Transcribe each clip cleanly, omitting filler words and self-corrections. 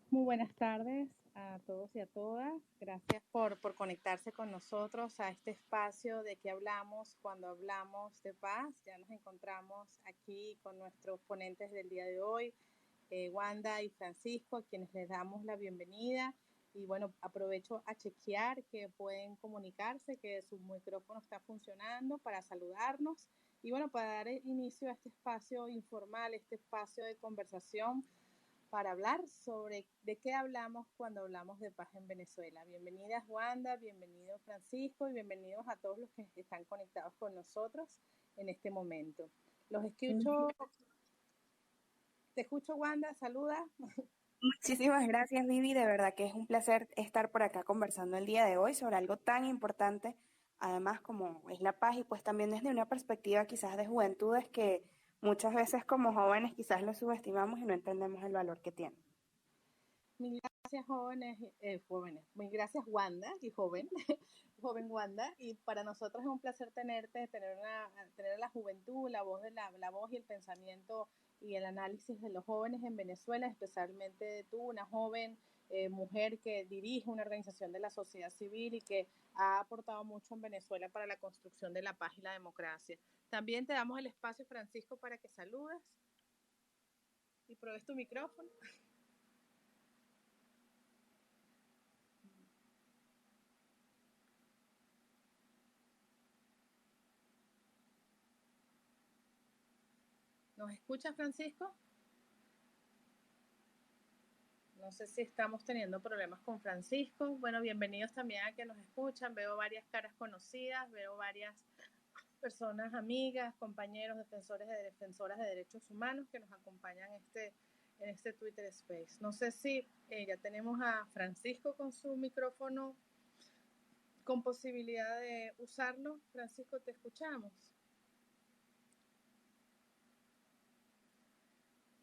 Muy buenas tardes a todos y a todas. Gracias por conectarse con nosotros a este espacio de que hablamos cuando hablamos de paz. Ya nos encontramos aquí con nuestros ponentes del día de hoy, Wanda y Francisco, a quienes les damos la bienvenida. Y bueno, aprovecho a chequear que pueden comunicarse, que su micrófono está funcionando para saludarnos y bueno, para dar inicio a este espacio informal, este espacio de conversación para hablar sobre de qué hablamos cuando hablamos de paz en Venezuela. Bienvenidas Wanda, bienvenido Francisco y bienvenidos a todos los que están conectados con nosotros en este momento. Los escucho, te escucho Wanda, saluda. Muchísimas gracias, Vivi. De verdad que es un placer estar por acá conversando el día de hoy sobre algo tan importante, además como es la paz y pues también desde una perspectiva quizás de juventudes que muchas veces como jóvenes quizás lo subestimamos y no entendemos el valor que tiene. Mil gracias jóvenes, mil gracias Wanda y joven, joven Wanda, y para nosotros es un placer tenerte, tener la juventud, la voz, la voz y el pensamiento y el análisis de los jóvenes en Venezuela, especialmente tú, una joven mujer que dirige una organización de la sociedad civil y que ha aportado mucho en Venezuela para la construcción de la paz y la democracia. También te damos el espacio, Francisco, para que saludes y pruebes tu micrófono. ¿Nos escuchas, Francisco? No sé si estamos teniendo problemas con Francisco. Bueno, bienvenidos también a que nos escuchan. Veo varias caras conocidas, veo varias personas amigas, compañeros, defensoras de derechos humanos que nos acompañan en este Twitter Space. No sé si ya tenemos a Francisco con su micrófono con posibilidad de usarlo. Francisco, te escuchamos.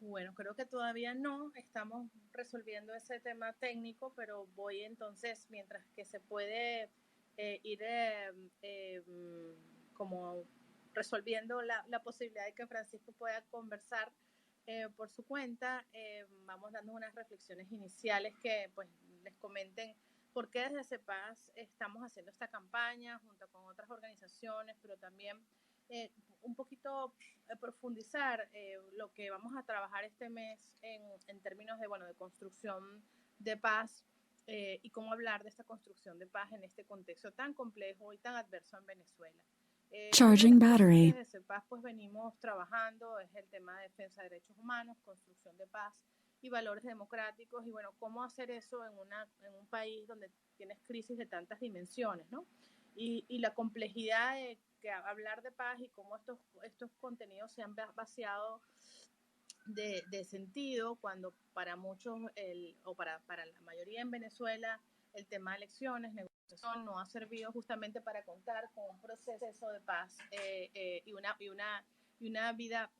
Bueno, creo que todavía no, estamos resolviendo ese tema técnico, pero voy entonces, mientras que se puede ir como resolviendo la posibilidad de que Francisco pueda conversar por su cuenta, vamos dando unas reflexiones iniciales que pues les comenten por qué desde CEPAS estamos haciendo esta campaña junto con otras organizaciones, pero también un poquito profundizar lo que vamos a trabajar este mes en términos de, bueno, de construcción de paz y cómo hablar de esta construcción de paz en este contexto tan complejo y tan adverso en Venezuela. Charging battery. Desde CEPAS pues venimos trabajando es el tema de defensa de derechos humanos, construcción de paz y valores democráticos y bueno, cómo hacer eso en un país donde tienes crisis de tantas dimensiones, ¿no? Y la complejidad de que hablar de paz y cómo estos contenidos se han vaciado de sentido cuando para muchos o para la mayoría en Venezuela el tema de elecciones, negociación no ha servido justamente para contar con un proceso de paz y una vida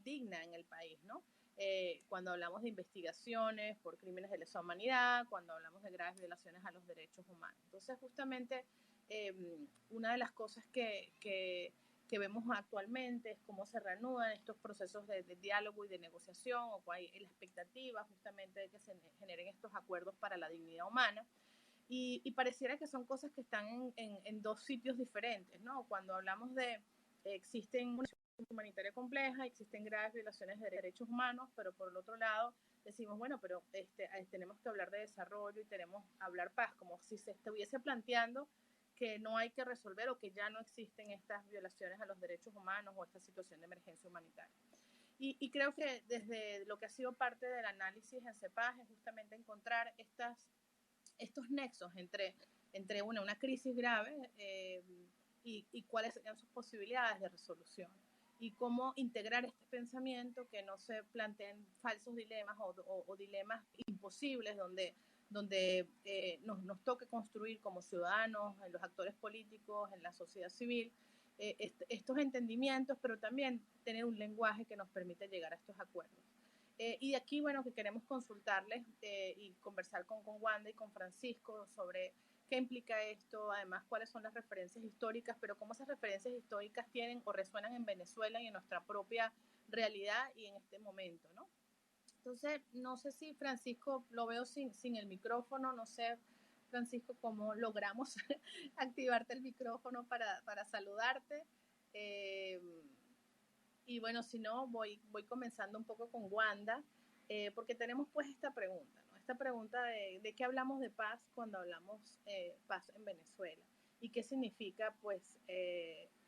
digna en el país, ¿no? Cuando hablamos de investigaciones por crímenes de lesa humanidad, cuando hablamos de graves violaciones a los derechos humanos. Entonces, justamente, una de las cosas que vemos actualmente es cómo se reanudan estos procesos de diálogo y de negociación, o cuál hay la expectativa justamente de que se generen estos acuerdos para la dignidad humana. Y pareciera que son cosas que están en dos sitios diferentes, ¿no? Cuando hablamos de existen una situación humanitaria compleja, existen graves violaciones de derechos humanos, pero por el otro lado decimos, bueno, pero tenemos que hablar de desarrollo y tenemos que hablar paz, como si se estuviese planteando que no hay que resolver o que ya no existen estas violaciones a los derechos humanos o esta situación de emergencia humanitaria. Y creo que desde lo que ha sido parte del análisis en CEPAS es justamente encontrar estos nexos entre una crisis grave y cuáles serían sus posibilidades de resolución y cómo integrar este pensamiento, que no se planteen falsos dilemas o dilemas imposibles donde nos toque construir como ciudadanos, en los actores políticos, en la sociedad civil, estos entendimientos, pero también tener un lenguaje que nos permite llegar a estos acuerdos. Y aquí, bueno, que queremos consultarles y conversar con Wanda y con Francisco sobre qué implica esto, además cuáles son las referencias históricas, pero cómo esas referencias históricas tienen o resuenan en Venezuela y en nuestra propia realidad y en este momento, ¿no? Entonces, no sé si Francisco, lo veo sin el micrófono, no sé, Francisco, cómo logramos activarte el micrófono para saludarte. Eh, y bueno, si no, voy comenzando un poco con Wanda, porque tenemos pues esta pregunta, ¿no? Esta pregunta de qué hablamos de paz cuando hablamos paz en Venezuela y qué significa pues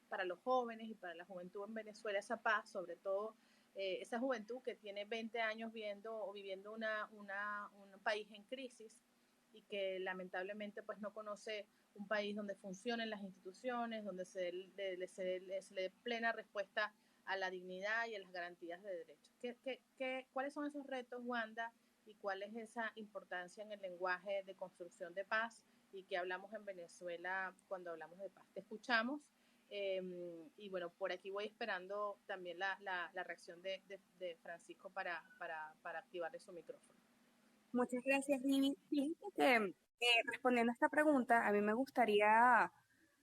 para los jóvenes y para la juventud en Venezuela esa paz, sobre todo esa juventud que tiene 20 años viendo o viviendo un país en crisis y que lamentablemente pues no conoce un país donde funcionen las instituciones, donde se le dé plena respuesta a la dignidad y a las garantías de derechos. ¿Cuáles son esos retos, Wanda, y cuál es esa importancia en el lenguaje de construcción de paz y que hablamos en Venezuela cuando hablamos de paz? Te escuchamos y bueno, por aquí voy esperando también la reacción de Francisco para activarle su micrófono. Muchas gracias, Vivi. Fíjate que respondiendo a esta pregunta, a mí me gustaría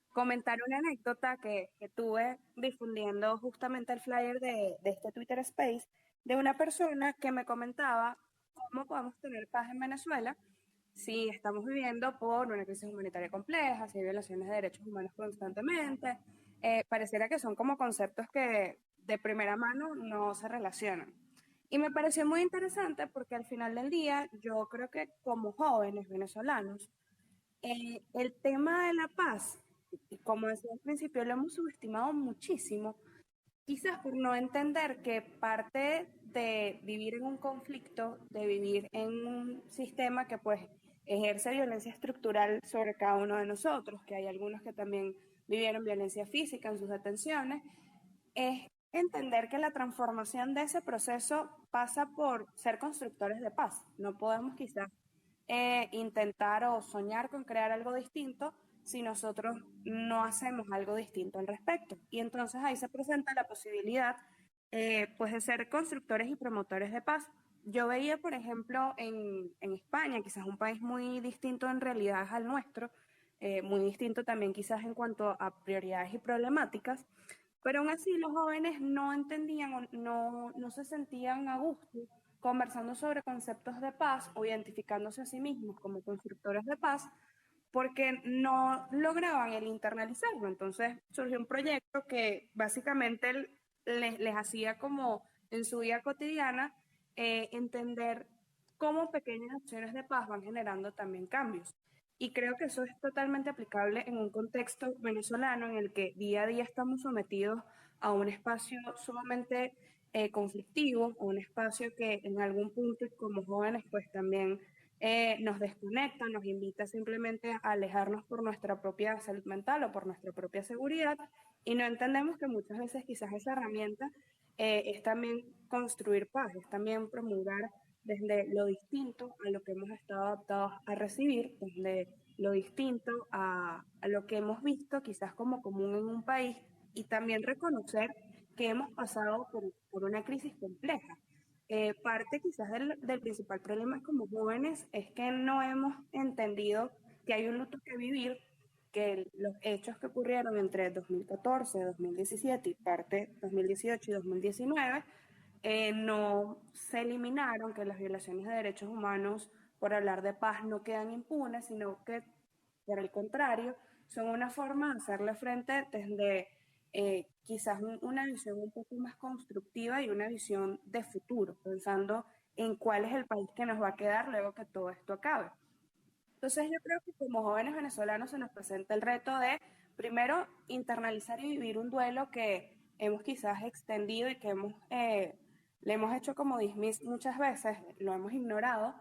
comentar una anécdota que tuve difundiendo justamente el flyer de este Twitter Space de una persona que me comentaba cómo podemos tener paz en Venezuela si estamos viviendo por una crisis humanitaria compleja, si hay violaciones de derechos humanos constantemente. Pareciera que son como conceptos que de primera mano no se relacionan. Y me pareció muy interesante porque al final del día yo creo que como jóvenes venezolanos, el tema de la paz, como decía al principio, lo hemos subestimado muchísimo, quizás por no entender que parte de vivir en un conflicto, de vivir en un sistema que pues ejerce violencia estructural sobre cada uno de nosotros, que hay algunos que también vivieron violencia física en sus detenciones, es entender que la transformación de ese proceso pasa por ser constructores de paz. No podemos quizás intentar o soñar con crear algo distinto si nosotros no hacemos algo distinto al respecto. Y entonces ahí se presenta la posibilidad pues de ser constructores y promotores de paz. Yo veía, por ejemplo, en España, quizás un país muy distinto en realidad al nuestro, muy distinto también quizás en cuanto a prioridades y problemáticas, pero aún así los jóvenes no entendían o no se sentían a gusto conversando sobre conceptos de paz o identificándose a sí mismos como constructores de paz porque no lograban el internalizarlo. Entonces surgió un proyecto que básicamente les hacía como en su vida cotidiana entender cómo pequeñas acciones de paz van generando también cambios. Y creo que eso es totalmente aplicable en un contexto venezolano en el que día a día estamos sometidos a un espacio sumamente conflictivo, a un espacio que en algún punto como jóvenes pues también nos desconecta, nos invita simplemente a alejarnos por nuestra propia salud mental o por nuestra propia seguridad y no entendemos que muchas veces quizás esa herramienta es también construir paz, es también promulgar desde lo distinto a lo que hemos estado adaptados a recibir, desde lo distinto a lo que hemos visto quizás como común en un país y también reconocer que hemos pasado por una crisis compleja. Parte quizás del principal problema como jóvenes es que no hemos entendido que hay un luto que vivir, que los hechos que ocurrieron entre 2014, 2017 y parte 2018 y 2019 no se eliminaron, que las violaciones de derechos humanos por hablar de paz no quedan impunes, sino que por el contrario son una forma de hacerle frente desde quizás una visión un poco más constructiva y una visión de futuro, pensando en cuál es el país que nos va a quedar luego que todo esto acabe. Entonces yo creo que como jóvenes venezolanos se nos presenta el reto de, primero, internalizar y vivir un duelo que hemos quizás extendido y que le hemos hecho como dismiss muchas veces, lo hemos ignorado,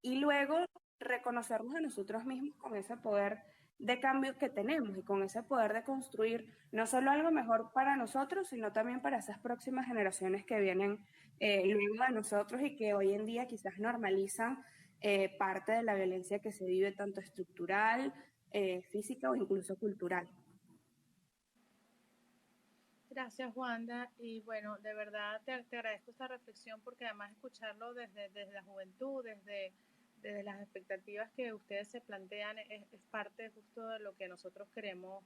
y luego reconocernos a nosotros mismos con ese poder de cambio que tenemos y con ese poder de construir no solo algo mejor para nosotros, sino también para esas próximas generaciones que vienen luego de nosotros y que hoy en día quizás normalizan parte de la violencia que se vive tanto estructural, física o incluso cultural. Gracias, Wanda. Y bueno, de verdad te agradezco esta reflexión porque además escucharlo desde la juventud, desde las expectativas que ustedes se plantean, es parte justo de lo que nosotros queremos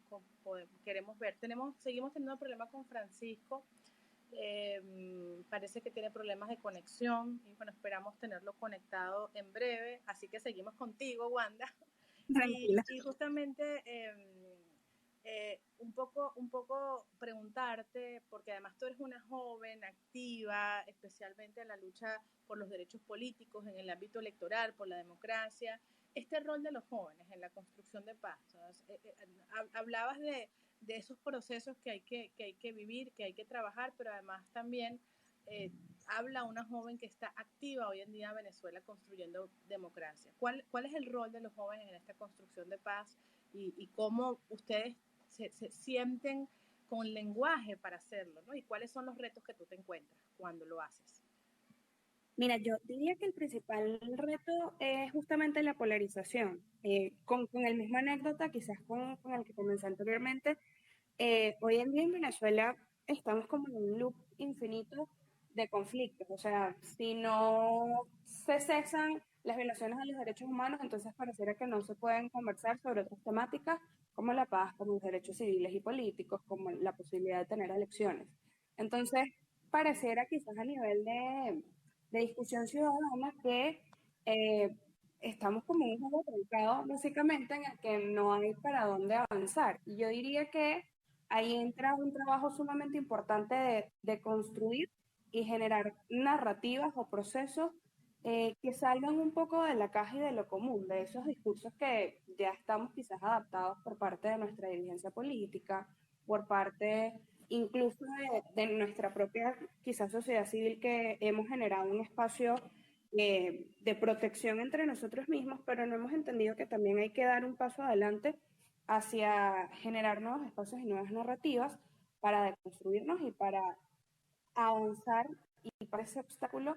ver. Seguimos teniendo problemas con Francisco. Parece que tiene problemas de conexión y bueno, esperamos tenerlo conectado en breve, así que seguimos contigo, Wanda. Tranquila. Y justamente un poco preguntarte, porque además tú eres una joven activa, especialmente en la lucha por los derechos políticos, en el ámbito electoral, por la democracia, este rol de los jóvenes en la construcción de paz. Hablabas de esos procesos que hay que vivir, que hay que trabajar, pero además también eh, habla una joven que está activa hoy en día en Venezuela construyendo democracia. ¿Cuál es el rol de los jóvenes en esta construcción de paz y cómo ustedes se sienten con lenguaje para hacerlo, ¿no? ¿Y cuáles son los retos que tú te encuentras cuando lo haces? Mira, yo diría que el principal reto es justamente la polarización. Con el mismo anécdota, quizás con el que comencé anteriormente, hoy en día en Venezuela estamos como en un loop infinito de conflictos. O sea, si no se cesan las violaciones a los derechos humanos, entonces pareciera que no se pueden conversar sobre otras temáticas como la paz, como los derechos civiles y políticos, como la posibilidad de tener elecciones. Entonces, pareciera quizás a nivel de discusión ciudadana que eh, estamos como en un juego truncado, básicamente, en el que no hay para dónde avanzar. Y yo diría que ahí entra un trabajo sumamente importante de construir y generar narrativas o procesos que salgan un poco de la caja y de lo común, de esos discursos que ya estamos quizás adaptados por parte de nuestra dirigencia política, por parte incluso de nuestra propia quizás sociedad civil, que hemos generado un espacio de protección entre nosotros mismos, pero no hemos entendido que también hay que dar un paso adelante hacia generar nuevos espacios y nuevas narrativas para deconstruirnos y para avanzar y para ese obstáculo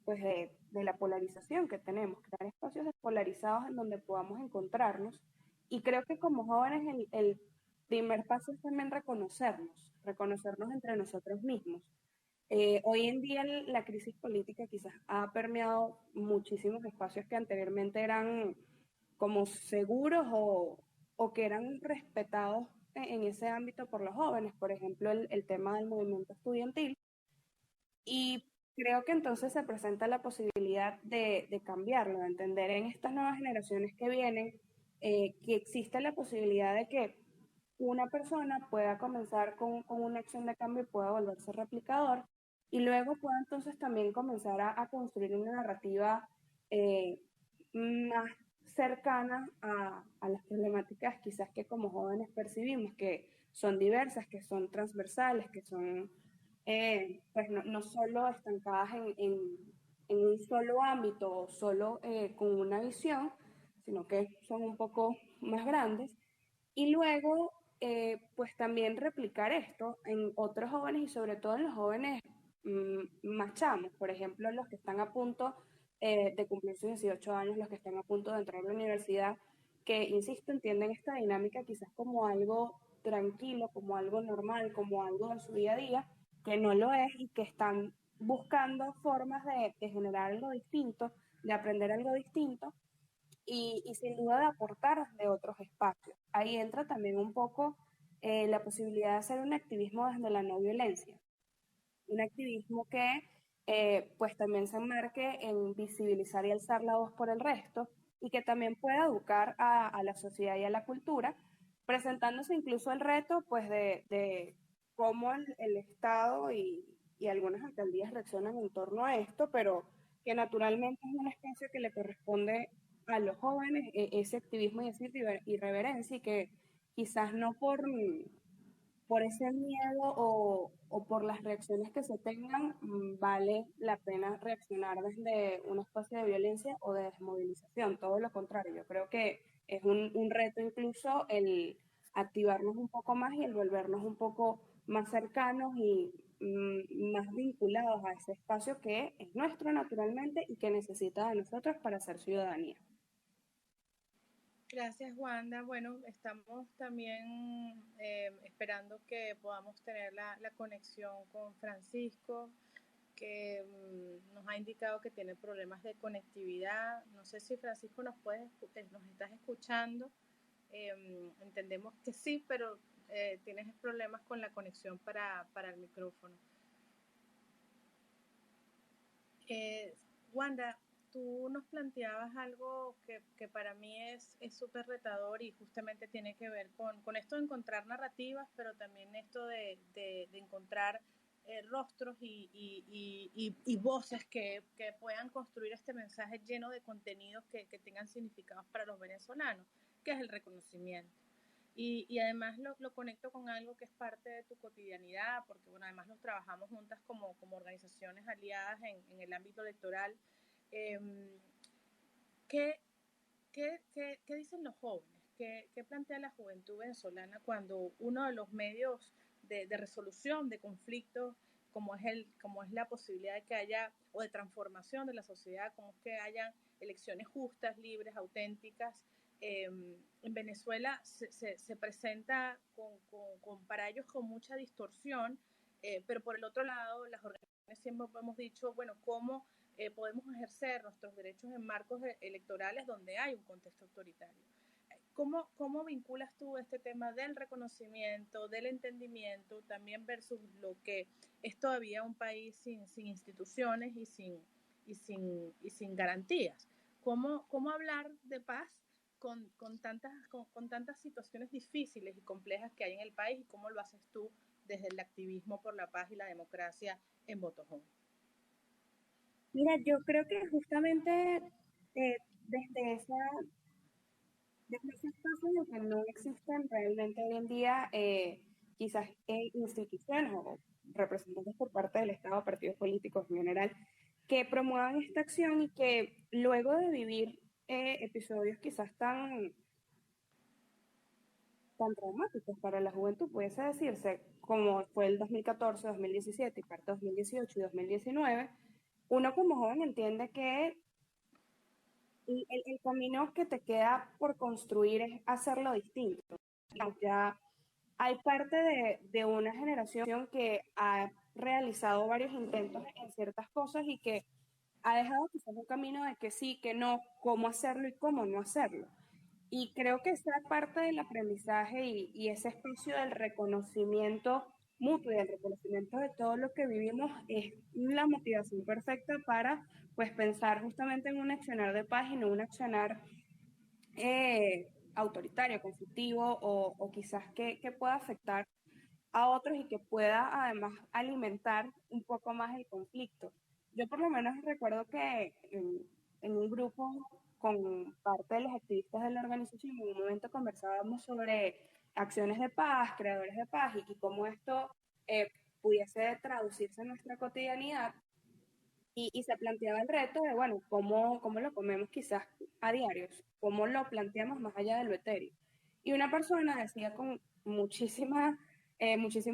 pues de la polarización que tenemos, crear espacios despolarizados en donde podamos encontrarnos. Y creo que como jóvenes el primer paso es también reconocernos entre nosotros mismos. Hoy en día la crisis política quizás ha permeado muchísimos espacios que anteriormente eran como seguros o que eran respetados en ese ámbito por los jóvenes, por ejemplo, el tema del movimiento estudiantil. Y creo que entonces se presenta la posibilidad de cambiarlo, de entender en estas nuevas generaciones que vienen que existe la posibilidad de que una persona pueda comenzar con una acción de cambio y pueda volverse replicador, y luego pueda entonces también comenzar a construir una narrativa eh, más cercana a las problemáticas quizás que como jóvenes percibimos, que son diversas, que son transversales, que son pues no solo estancadas en un solo ámbito o solo con una visión, sino que son un poco más grandes. Y luego, pues también replicar esto en otros jóvenes y sobre todo en los jóvenes más chamos, por ejemplo, los que están a punto de cumplir sus 18 años, los que están a punto de entrar a la universidad, que, insisto, entienden esta dinámica quizás como algo tranquilo, como algo normal, como algo de su día a día, que no lo es y que están buscando formas de generar algo distinto, de aprender algo distinto y sin duda de aportar de otros espacios. Ahí entra también un poco la posibilidad de hacer un activismo desde la no violencia, un activismo que pues también se enmarque en visibilizar y alzar la voz por el resto y que también pueda educar a la sociedad y a la cultura, presentándose incluso el reto pues de cómo el Estado y algunas alcaldías reaccionan en torno a esto, pero que naturalmente es un espacio que le corresponde a los jóvenes ese activismo y esa irreverencia y que quizás no por ese miedo o por las reacciones que se tengan, vale la pena reaccionar desde un espacio de violencia o de desmovilización. Todo lo contrario, yo creo que es un reto incluso el activarnos un poco más y el volvernos un poco más cercanos y más vinculados a ese espacio que es nuestro naturalmente y que necesita de nosotros para ser ciudadanía. Gracias, Wanda. Bueno, estamos también esperando que podamos tener la conexión con Francisco, que nos ha indicado que tiene problemas de conectividad. No sé si Francisco nos estás escuchando. Entendemos que sí, pero tienes problemas con la conexión para el micrófono. Wanda, tú nos planteabas algo que para mí es súper retador y justamente tiene que ver con esto de encontrar narrativas, pero también esto de encontrar rostros y voces que puedan construir este mensaje lleno de contenidos que tengan significados para los venezolanos, que es el reconocimiento. Y además lo conecto con algo que es parte de tu cotidianidad, porque bueno, además nos trabajamos juntas como organizaciones aliadas en el ámbito electoral. Eh, ¿qué, qué dicen los jóvenes? ¿Qué plantea la juventud venezolana cuando uno de los medios de resolución de conflictos, como es la posibilidad de que haya, o de transformación de la sociedad, como es que hayan elecciones justas, libres, auténticas, en Venezuela se presenta para ellos con mucha distorsión, pero por el otro lado, las organizaciones siempre hemos dicho, bueno, ¿cómo podemos ejercer nuestros derechos en marcos electorales donde hay un contexto autoritario? ¿Cómo vinculas tú este tema del reconocimiento, del entendimiento, también versus lo que es todavía un país sin instituciones y sin garantías? ¿Cómo hablar de paz con tantas situaciones difíciles y complejas que hay en el país, y cómo lo haces tú desde el activismo por la paz y la democracia en Botojón? Mira, yo creo que justamente eh, desde esa desde ese espacio en el que no existen realmente hoy en día quizás instituciones o representantes por parte del Estado, partidos políticos en general, que promuevan esta acción y que luego de vivir episodios quizás tan traumáticos para la juventud, pudiese decirse, como fue el 2014, 2017 y parte 2018 y 2019, uno como joven entiende que el camino que te queda por construir es hacerlo distinto. Ya hay parte de una generación que ha realizado varios intentos en ciertas cosas y que ha dejado quizás un camino de que sí, que no, cómo hacerlo y cómo no hacerlo. Y creo que esa parte del aprendizaje y ese espacio del reconocimiento mutuo y del reconocimiento de todo lo que vivimos es la motivación perfecta para pues pensar justamente en un accionar de paz y no un accionar autoritario, conflictivo o quizás que pueda afectar a otros y que pueda además alimentar un poco más el conflicto. Yo por lo menos recuerdo que en un grupo con parte de los activistas de la organización en un momento conversábamos sobre acciones de paz, creadores de paz y cómo esto pudiese traducirse en nuestra cotidianidad y se planteaba el reto de, bueno, ¿cómo lo comemos quizás a diario? ¿Cómo lo planteamos más allá de lo etéreo? Y una persona decía con muchísimo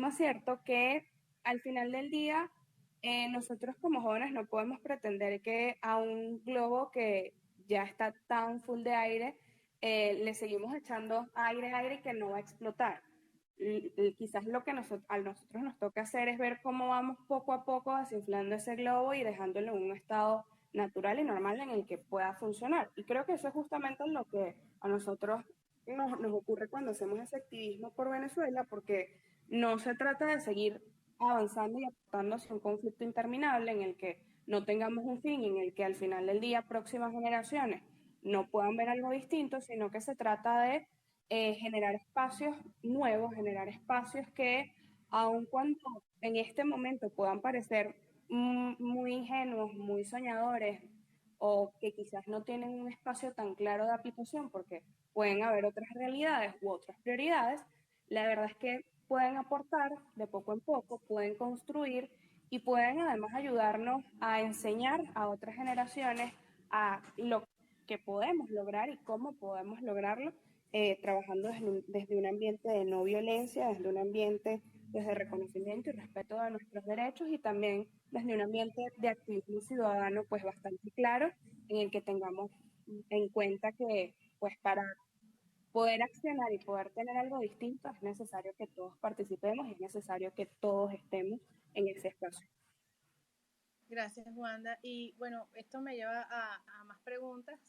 acierto que al final del día nosotros como jóvenes no podemos pretender que a un globo que ya está tan full de aire le seguimos echando aire que no va a explotar. Quizás lo que a nosotros nos toca hacer es ver cómo vamos poco a poco desinflando ese globo y dejándolo en un estado natural y normal en el que pueda funcionar. Y creo que eso es justamente lo que a nosotros nos ocurre cuando hacemos ese activismo por Venezuela, porque no se trata de seguir avanzando y aportando hacia un conflicto interminable en el que no tengamos un fin, en el que al final del día próximas generaciones no puedan ver algo distinto, sino que se trata de generar espacios nuevos, generar espacios que, aun cuando en este momento puedan parecer muy ingenuos, muy soñadores, o que quizás no tienen un espacio tan claro de aplicación, porque pueden haber otras realidades u otras prioridades, la verdad es que pueden aportar de poco en poco, pueden construir y pueden además ayudarnos a enseñar a otras generaciones a lo que podemos lograr y cómo podemos lograrlo trabajando desde un ambiente de no violencia, desde un ambiente desde reconocimiento y respeto de nuestros derechos y también desde un ambiente de activismo ciudadano pues bastante claro en el que tengamos en cuenta que pues para poder accionar y poder tener algo distinto es necesario que todos participemos y es necesario que todos estemos en ese espacio. Gracias, Wanda. Y bueno, esto me lleva a más preguntas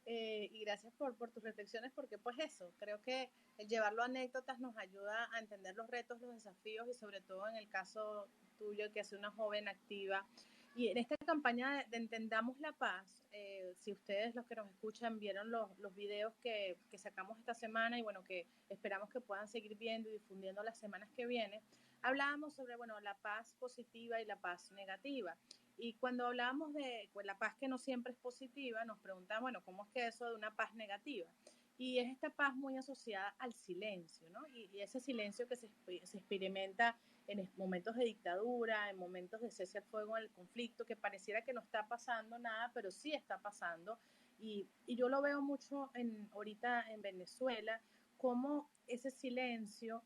y gracias por tus reflexiones porque pues eso, creo que el llevarlo a anécdotas nos ayuda a entender los retos, los desafíos y sobre todo en el caso tuyo que es una joven activa. Y en esta campaña de Entendamos la Paz, si ustedes los que nos escuchan vieron los videos que sacamos esta semana y bueno, que esperamos que puedan seguir viendo y difundiendo las semanas que vienen, hablábamos sobre, bueno, la paz positiva y la paz negativa. Y cuando hablábamos de pues, la paz que no siempre es positiva, nos preguntamos, bueno, ¿cómo es que eso de una paz negativa? Y es esta paz muy asociada al silencio, ¿no? Y ese silencio que se experimenta en momentos de dictadura, en momentos de cese al fuego en el conflicto, que pareciera que no está pasando nada, pero sí está pasando. Y yo lo veo mucho ahorita en Venezuela, como ese silencio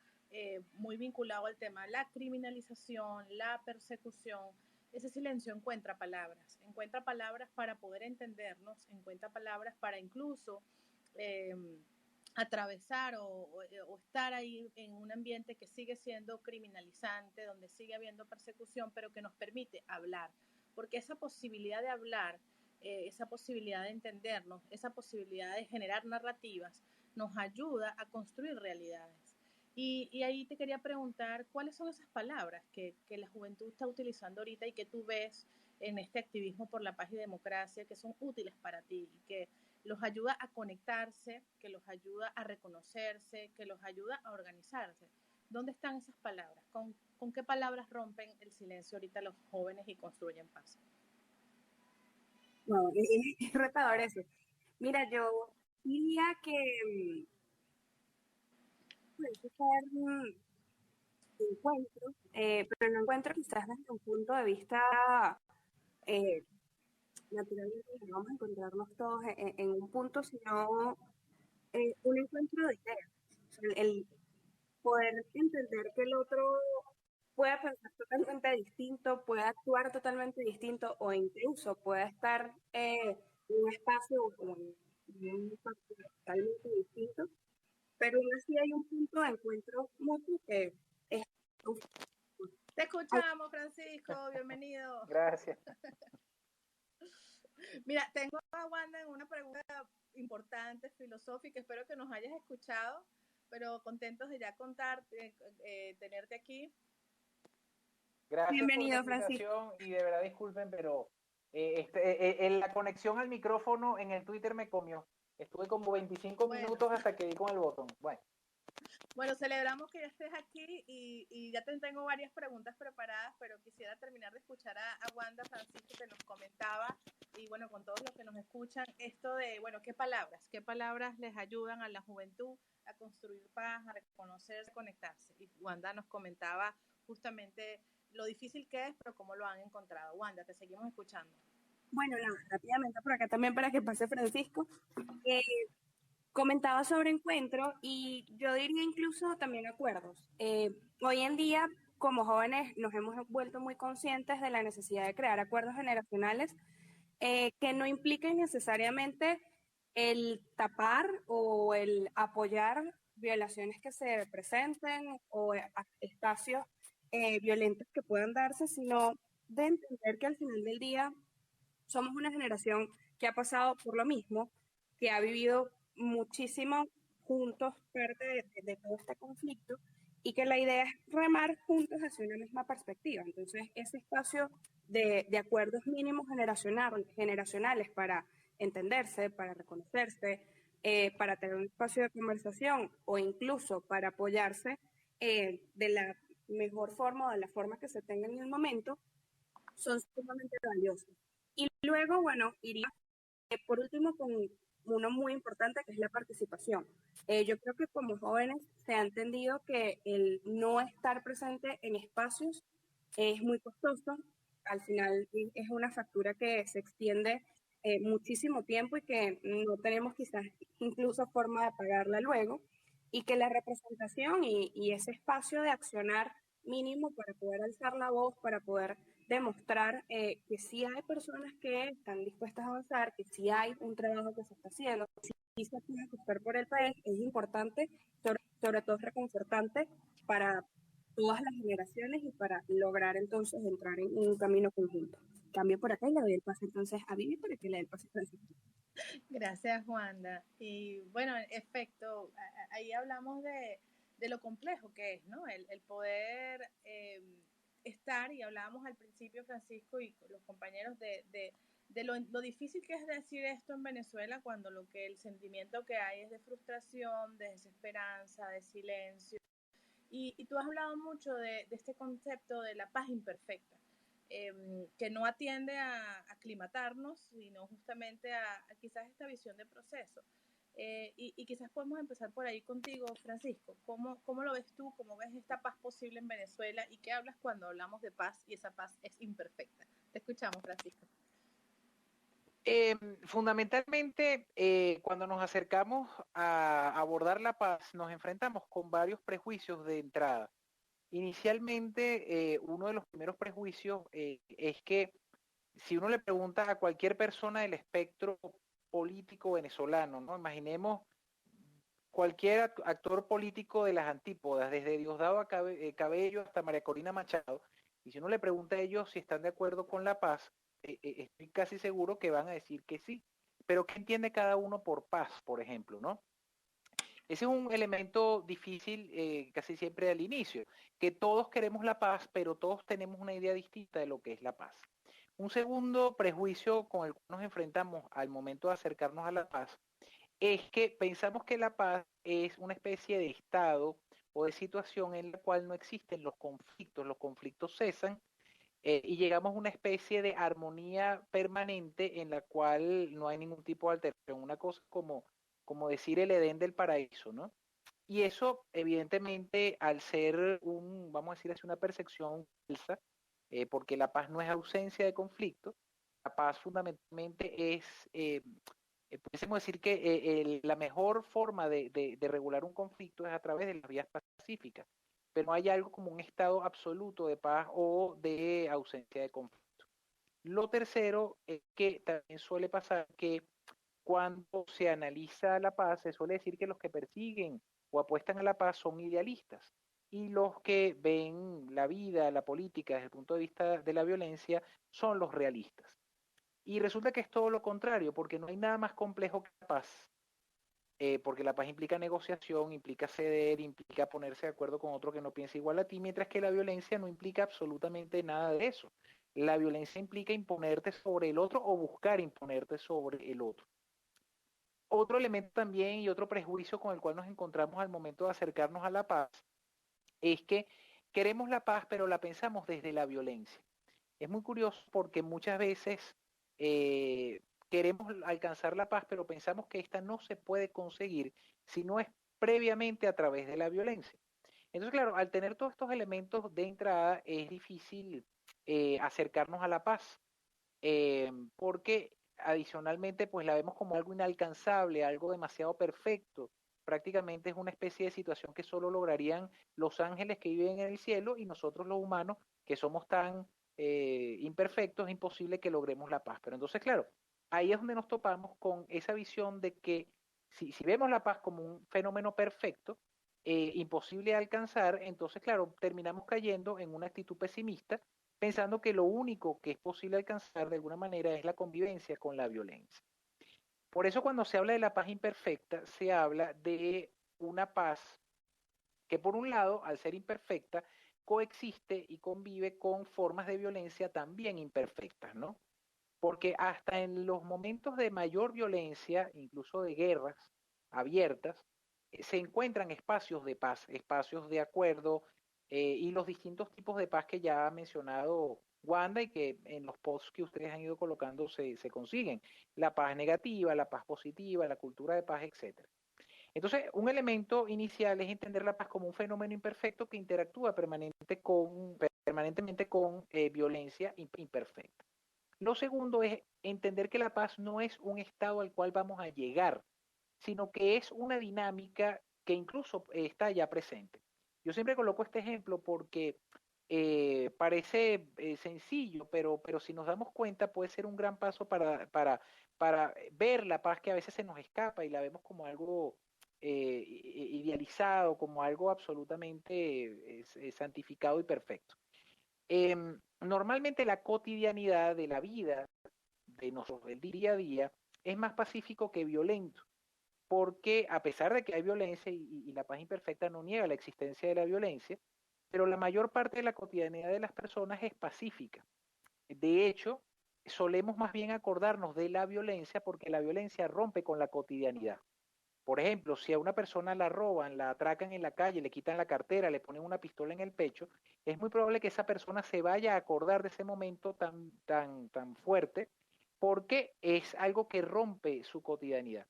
muy vinculado al tema de la criminalización, la persecución, ese silencio encuentra palabras para poder entendernos, encuentra palabras para incluso eh, atravesar o estar ahí en un ambiente que sigue siendo criminalizante, donde sigue habiendo persecución, pero que nos permite hablar, porque esa posibilidad de hablar, esa posibilidad de entendernos, esa posibilidad de generar narrativas, nos ayuda a construir realidades. Y ahí te quería preguntar, ¿cuáles son esas palabras que la juventud está utilizando ahorita y que tú ves en este activismo por la paz y democracia que son útiles para ti y que los ayuda a conectarse, que los ayuda a reconocerse, que los ayuda a organizarse? ¿Dónde están esas palabras? ¿Con qué palabras rompen el silencio ahorita los jóvenes y construyen paz? No, es retador eso. Mira, yo diría que puede ser encuentro, pero no encuentro quizás desde un punto de vista eh, naturalmente no vamos a encontrarnos todos en un punto, sino un encuentro de ideas. O sea, el poder entender que el otro puede pensar totalmente distinto, puede actuar totalmente distinto o incluso puede estar en un espacio o en un espacio totalmente distinto, pero aún así hay un punto de encuentro mutuo que es... Te escuchamos, Francisco, bienvenido. Gracias. Mira, tengo a Wanda en una pregunta importante, filosófica, espero que nos hayas escuchado, pero contentos de ya contarte, tenerte aquí. Gracias por la Bienvenido, Francisco. invitación y de verdad disculpen, pero la conexión al micrófono en el Twitter me comió. Estuve como 25 Bueno, minutos hasta que di con el botón. Bueno, bueno, celebramos que ya estés aquí y ya te tengo varias preguntas preparadas, pero quisiera terminar de escuchar a Wanda Francisco que nos comentaba y bueno, con todos los que nos escuchan, esto de, bueno, qué palabras les ayudan a la juventud a construir paz, a reconocerse, a conectarse. Y Wanda nos comentaba justamente lo difícil que es, pero cómo lo han encontrado. Wanda, te seguimos escuchando. Bueno, nada, rápidamente por acá también para que pase Francisco. Eh, Comentaba sobre encuentro y yo diría incluso también acuerdos. Hoy en día, como jóvenes, nos hemos vuelto muy conscientes de la necesidad de crear acuerdos generacionales que no impliquen necesariamente el tapar o el apoyar violaciones que se presenten o espacios violentos que puedan darse, sino de entender que al final del día somos una generación que ha pasado por lo mismo, que ha vivido muchísimo juntos parte de todo este conflicto y que la idea es remar juntos hacia una misma perspectiva. Entonces, ese espacio de acuerdos mínimos generacionales para entenderse, para reconocerse, para tener un espacio de conversación o incluso para apoyarse de la mejor forma o de la forma que se tenga en el momento, son sumamente valiosos. Y luego, bueno, iría por último con uno muy importante que es la participación. Yo creo que como jóvenes se ha entendido que el no estar presente en espacios es muy costoso. Al final es una factura que se extiende muchísimo tiempo y que no tenemos quizás incluso forma de pagarla luego. Y que la representación y ese espacio de accionar mínimo para poder alzar la voz, para poder demostrar que sí hay personas que están dispuestas a avanzar, que sí hay un trabajo que se está haciendo, que sí se puede ajustar por el país, es importante, sobre todo es reconfortante para todas las generaciones y para lograr entonces entrar en un camino conjunto. cambio por acá y le doy el pase entonces a Vivi para que le dé el pase a Francisco. Gracias, Juanda. Y bueno, en efecto, ahí hablamos de lo complejo que es, ¿no? El poder estar, y hablábamos al principio, Francisco, y los compañeros, de lo difícil que es decir esto en Venezuela cuando lo que el sentimiento que hay es de frustración, de desesperanza, de silencio. Y tú has hablado mucho de este concepto de la paz imperfecta, que no atiende a aclimatarnos, sino justamente a quizás esta visión de proceso. Y quizás podemos empezar por ahí contigo, Francisco. ¿Cómo lo ves tú? ¿Cómo ves esta paz posible en Venezuela? ¿Y qué hablas cuando hablamos de paz y esa paz es imperfecta? Te escuchamos, Francisco. Fundamentalmente, cuando nos acercamos a abordar la paz, nos enfrentamos con varios prejuicios de entrada. Inicialmente, uno de los primeros prejuicios es que si uno le pregunta a cualquier persona del espectro político venezolano, ¿no? Imaginemos cualquier actor político de las antípodas, desde Diosdado Cabello hasta María Corina Machado, y si uno le pregunta a ellos si están de acuerdo con la paz, estoy casi seguro que van a decir que sí. Pero ¿qué entiende cada uno por paz, por ejemplo, no? Ese es un elemento difícil casi siempre al inicio, que todos queremos la paz, pero todos tenemos una idea distinta de lo que es la paz. Un segundo prejuicio con el cual nos enfrentamos al momento de acercarnos a la paz es que pensamos que la paz es una especie de estado o de situación en la cual no existen los conflictos cesan y llegamos a una especie de armonía permanente en la cual no hay ningún tipo de alteración, una cosa como decir el Edén del paraíso, ¿no? Y eso, evidentemente, al ser vamos a decir así, una percepción falsa, porque la paz no es ausencia de conflicto, la paz fundamentalmente es pudiésemos decir que la mejor forma de regular un conflicto es a través de las vías pacíficas, pero no hay algo como un estado absoluto de paz o de ausencia de conflicto. Lo tercero es que también suele pasar que cuando se analiza la paz, se suele decir que los que persiguen o apuestan a la paz son idealistas y los que ven la vida, la política desde el punto de vista de la violencia son los realistas. Y resulta que es todo lo contrario, porque no hay nada más complejo que la paz, porque la paz implica negociación, implica ceder, implica ponerse de acuerdo con otro que no piensa igual a ti, mientras que la violencia no implica absolutamente nada de eso. La violencia implica imponerte sobre el otro o buscar imponerte sobre el otro. Otro elemento también y otro prejuicio con el cual nos encontramos al momento de acercarnos a la paz es que queremos la paz, pero la pensamos desde la violencia. Es muy curioso porque muchas veces eh, queremos alcanzar la paz, pero pensamos que esta no se puede conseguir si no es previamente a través de la violencia. Entonces, claro, al tener todos estos elementos de entrada es difícil acercarnos a la paz, porque adicionalmente pues la vemos como algo inalcanzable, algo demasiado perfecto. Prácticamente es una especie de situación que solo lograrían los ángeles que viven en el cielo y nosotros los humanos que somos tan imperfectos, es imposible que logremos la paz. Pero entonces, claro, ahí es donde nos topamos con esa visión de que si vemos la paz como un fenómeno perfecto, imposible de alcanzar, entonces, claro, terminamos cayendo en una actitud pesimista pensando que lo único que es posible alcanzar de alguna manera es la convivencia con la violencia. Por eso cuando se habla de la paz imperfecta, se habla de una paz que por un lado, al ser imperfecta, coexiste y convive con formas de violencia también imperfectas, ¿no? Porque hasta en los momentos de mayor violencia, incluso de guerras abiertas, se encuentran espacios de paz, espacios de acuerdo y los distintos tipos de paz que ya ha mencionado Wanda y que en los posts que ustedes han ido colocando se consiguen. La paz negativa, la paz positiva, la cultura de paz, etcétera. Entonces, un elemento inicial es entender la paz como un fenómeno imperfecto que interactúa permanentemente con violencia imperfecta. Lo segundo es entender que la paz no es un estado al cual vamos a llegar, sino que es una dinámica que incluso está ya presente. Yo siempre coloco este ejemplo porque parece sencillo, pero si nos damos cuenta puede ser un gran paso para ver la paz que a veces se nos escapa y la vemos como algo idealizado, como algo absolutamente santificado y perfecto. Normalmente la cotidianidad de la vida de nosotros, del día a día, es más pacífico que violento, porque a pesar de que hay violencia y la paz imperfecta no niega la existencia de la violencia, pero la mayor parte de la cotidianidad de las personas es pacífica. De hecho, solemos más bien acordarnos de la violencia porque la violencia rompe con la cotidianidad. Por ejemplo, si a una persona la roban, la atracan en la calle, le quitan la cartera, le ponen una pistola en el pecho, es muy probable que esa persona se vaya a acordar de ese momento tan fuerte porque es algo que rompe su cotidianidad.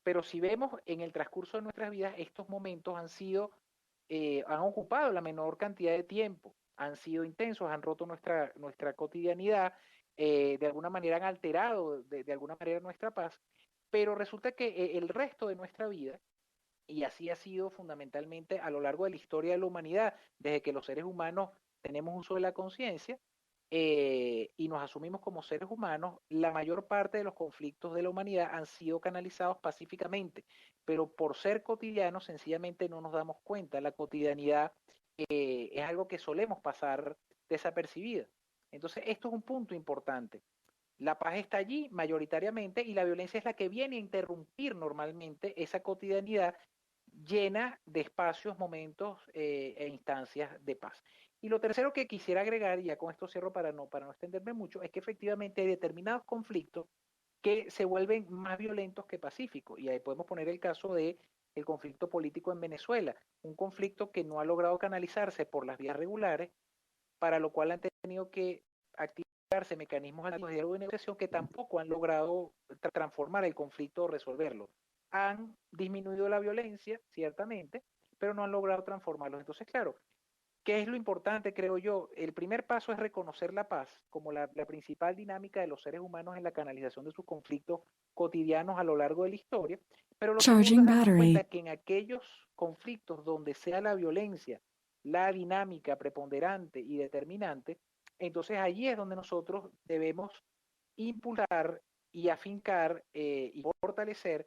Pero si vemos en el transcurso de nuestras vidas, estos momentos han ocupado la menor cantidad de tiempo, han sido intensos, han roto nuestra cotidianidad, de alguna manera han alterado de alguna manera nuestra paz, pero resulta que el resto de nuestra vida, y así ha sido fundamentalmente a lo largo de la historia de la humanidad, desde que los seres humanos tenemos uso de la conciencia, y nos asumimos como seres humanos, la mayor parte de los conflictos de la humanidad han sido canalizados pacíficamente, pero por ser cotidianos sencillamente no nos damos cuenta. La cotidianidad es algo que solemos pasar desapercibida. Entonces, esto es un punto importante. La paz está allí mayoritariamente y la violencia es la que viene a interrumpir normalmente esa cotidianidad llena de espacios, momentos e instancias de paz. Y lo tercero que quisiera agregar, y ya con esto cierro para no extenderme mucho, es que efectivamente hay determinados conflictos que se vuelven más violentos que pacíficos. Y ahí podemos poner el caso de el conflicto político en Venezuela, un conflicto que no ha logrado canalizarse por las vías regulares, para lo cual han tenido que activarse mecanismos de diálogo y negociación que tampoco han logrado transformar el conflicto o resolverlo. Han disminuido la violencia, ciertamente, pero no han logrado transformarlo. Entonces, claro, ¿qué es lo importante, creo yo? El primer paso es reconocer la paz como la principal dinámica de los seres humanos en la canalización de sus conflictos cotidianos a lo largo de la historia, pero lo segundo es darnos cuenta que en aquellos conflictos donde sea la violencia la dinámica preponderante y determinante, entonces allí es donde nosotros debemos impulsar y afincar y fortalecer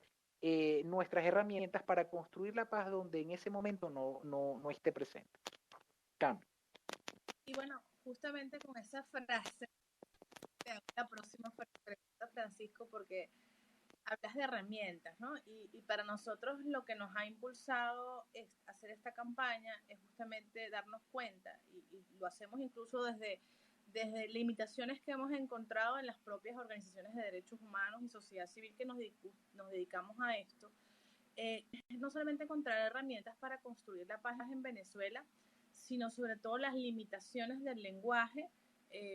nuestras herramientas para construir la paz donde en ese momento no esté presente. Cambio. Y bueno, justamente con esa frase, te hago la próxima pregunta, Francisco, porque hablas de herramientas, ¿no? Y para nosotros lo que nos ha impulsado es hacer esta campaña es justamente darnos cuenta, y lo hacemos incluso desde limitaciones que hemos encontrado en las propias organizaciones de derechos humanos y sociedad civil que nos dedicamos a esto, no solamente encontrar herramientas para construir la paz en Venezuela, sino sobre todo las limitaciones del lenguaje,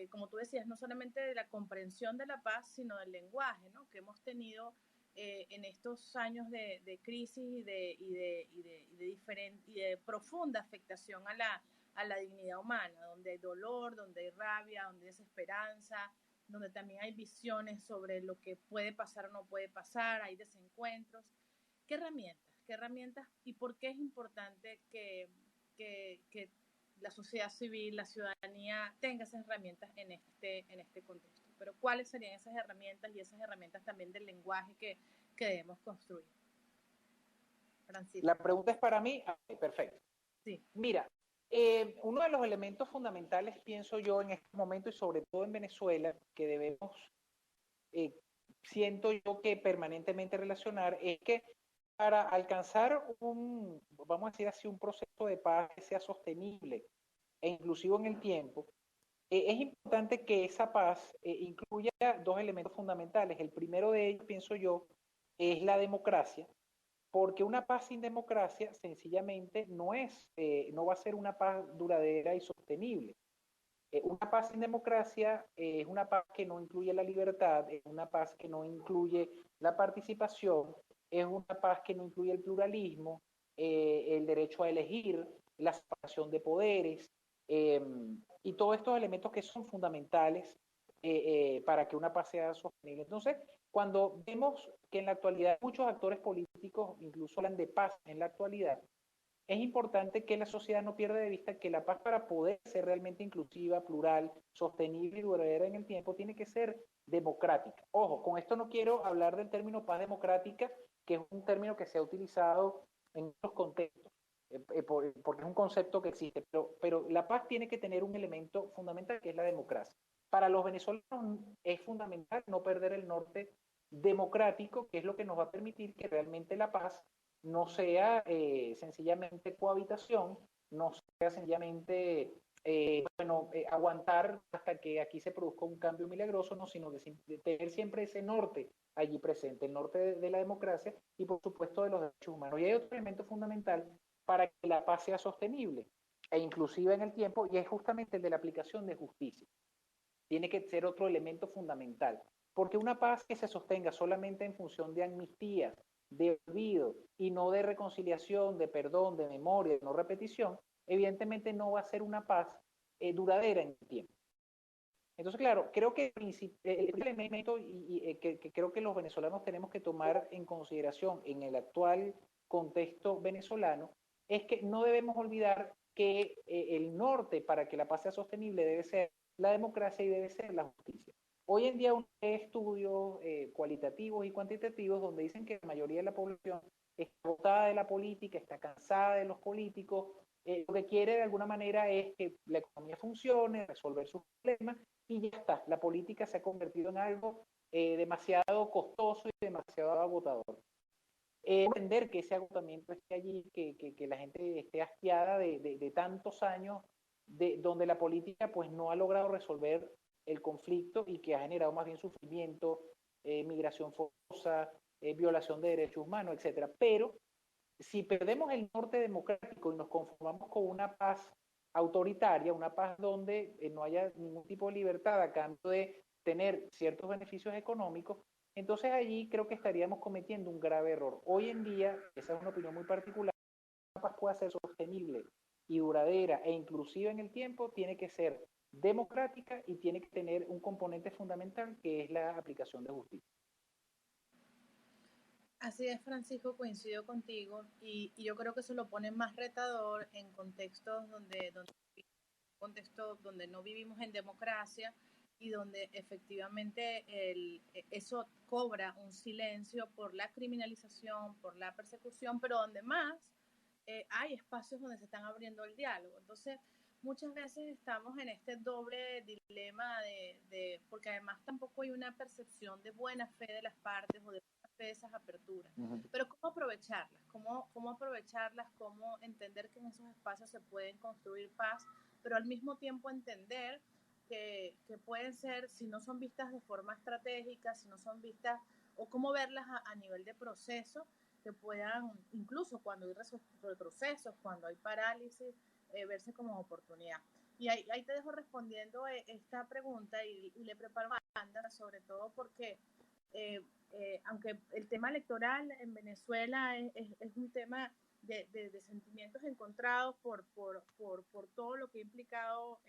como tú decías, no solamente de la comprensión de la paz, sino del lenguaje, ¿no? Que hemos tenido en estos años de crisis y de profunda afectación a la dignidad humana, donde hay dolor, donde hay rabia, donde hay desesperanza, donde también hay visiones sobre lo que puede pasar o no puede pasar, hay desencuentros. ¿Qué herramientas? ¿Qué herramientas y por qué es importante que la sociedad civil, la ciudadanía tenga esas herramientas en este contexto? Pero ¿cuáles serían esas herramientas y esas herramientas también del lenguaje que debemos construir? Francisco. La pregunta es para mí. Perfecto. Sí. Mira, uno de los elementos fundamentales, pienso yo, en este momento y sobre todo en Venezuela, que debemos, siento yo que permanentemente relacionar, es que para alcanzar vamos a decir así, un proceso de paz que sea sostenible e inclusivo en el tiempo, es importante que esa paz incluya dos elementos fundamentales. El primero de ellos, pienso yo, es la democracia, porque una paz sin democracia sencillamente no va a ser una paz duradera y sostenible. Una paz sin democracia es una paz que no incluye la libertad, es una paz que no incluye la participación, es una paz que no incluye el pluralismo, el derecho a elegir, la separación de poderes, eh, y todos estos elementos que son fundamentales para que una paz sea sostenible. Entonces, cuando vemos que en la actualidad muchos actores políticos incluso hablan de paz en la actualidad, es importante que la sociedad no pierda de vista que la paz, para poder ser realmente inclusiva, plural, sostenible y duradera en el tiempo, tiene que ser democrática. Ojo, con esto no quiero hablar del término paz democrática, que es un término que se ha utilizado en otros contextos, porque es un concepto que existe, pero la paz tiene que tener un elemento fundamental que es la democracia. Para los venezolanos es fundamental no perder el norte democrático, que es lo que nos va a permitir que realmente la paz no sea sencillamente cohabitación, no sea sencillamente aguantar hasta que aquí se produzca un cambio milagroso, no, sino de tener siempre ese norte allí presente, el norte de la democracia y por supuesto de los derechos humanos. Y hay otro elemento fundamental para que la paz sea sostenible e inclusiva en el tiempo, y es justamente el de la aplicación de justicia. Tiene que ser otro elemento fundamental, porque una paz que se sostenga solamente en función de amnistía, de olvido y no de reconciliación, de perdón, de memoria, de no repetición, evidentemente no va a ser una paz duradera en el tiempo. Entonces, claro, creo que el elemento que creo que los venezolanos tenemos que tomar en consideración en el actual contexto venezolano es que no debemos olvidar que el norte para que la paz sea sostenible debe ser la democracia y debe ser la justicia. Hoy en día hay estudios cualitativos y cuantitativos donde dicen que la mayoría de la población está agotada de la política, está cansada de los políticos, lo que quiere de alguna manera es que la economía funcione, resolver sus problemas y ya está. La política se ha convertido en algo demasiado costoso y demasiado agotador. Entender que ese agotamiento esté allí, que la gente esté hastiada de tantos años donde la política pues no ha logrado resolver el conflicto y que ha generado más bien sufrimiento, migración forzosa, violación de derechos humanos, etcétera. Pero si perdemos el norte democrático y nos conformamos con una paz autoritaria, una paz donde no haya ningún tipo de libertad a cambio de tener ciertos beneficios económicos, entonces allí creo que estaríamos cometiendo un grave error. Hoy en día, esa es una opinión muy particular, la paz pueda ser sostenible y duradera e inclusiva en el tiempo, tiene que ser democrática y tiene que tener un componente fundamental que es la aplicación de justicia. Así es, Francisco, coincido contigo y yo creo que eso lo pone más retador en contextos contexto donde no vivimos en democracia y donde efectivamente eso cobra un silencio por la criminalización, por la persecución, pero donde más hay espacios donde se están abriendo el diálogo. Entonces, muchas veces estamos en este doble dilema porque además tampoco hay una percepción de buena fe de las partes o de buena fe de esas aperturas. Pero ¿cómo aprovecharlas? ¿Cómo aprovecharlas? ¿Cómo entender que en esos espacios se pueden construir paz? Pero al mismo tiempo entender que pueden ser, si no son vistas de forma estratégica, si no son vistas, o cómo verlas a nivel de proceso, que puedan, incluso cuando hay retrocesos, cuando hay parálisis, verse como oportunidad. Y ahí te dejo respondiendo esta pregunta y le preparo a Amanda, sobre todo porque aunque el tema electoral en Venezuela es un tema de sentimientos encontrados por todo lo que ha implicado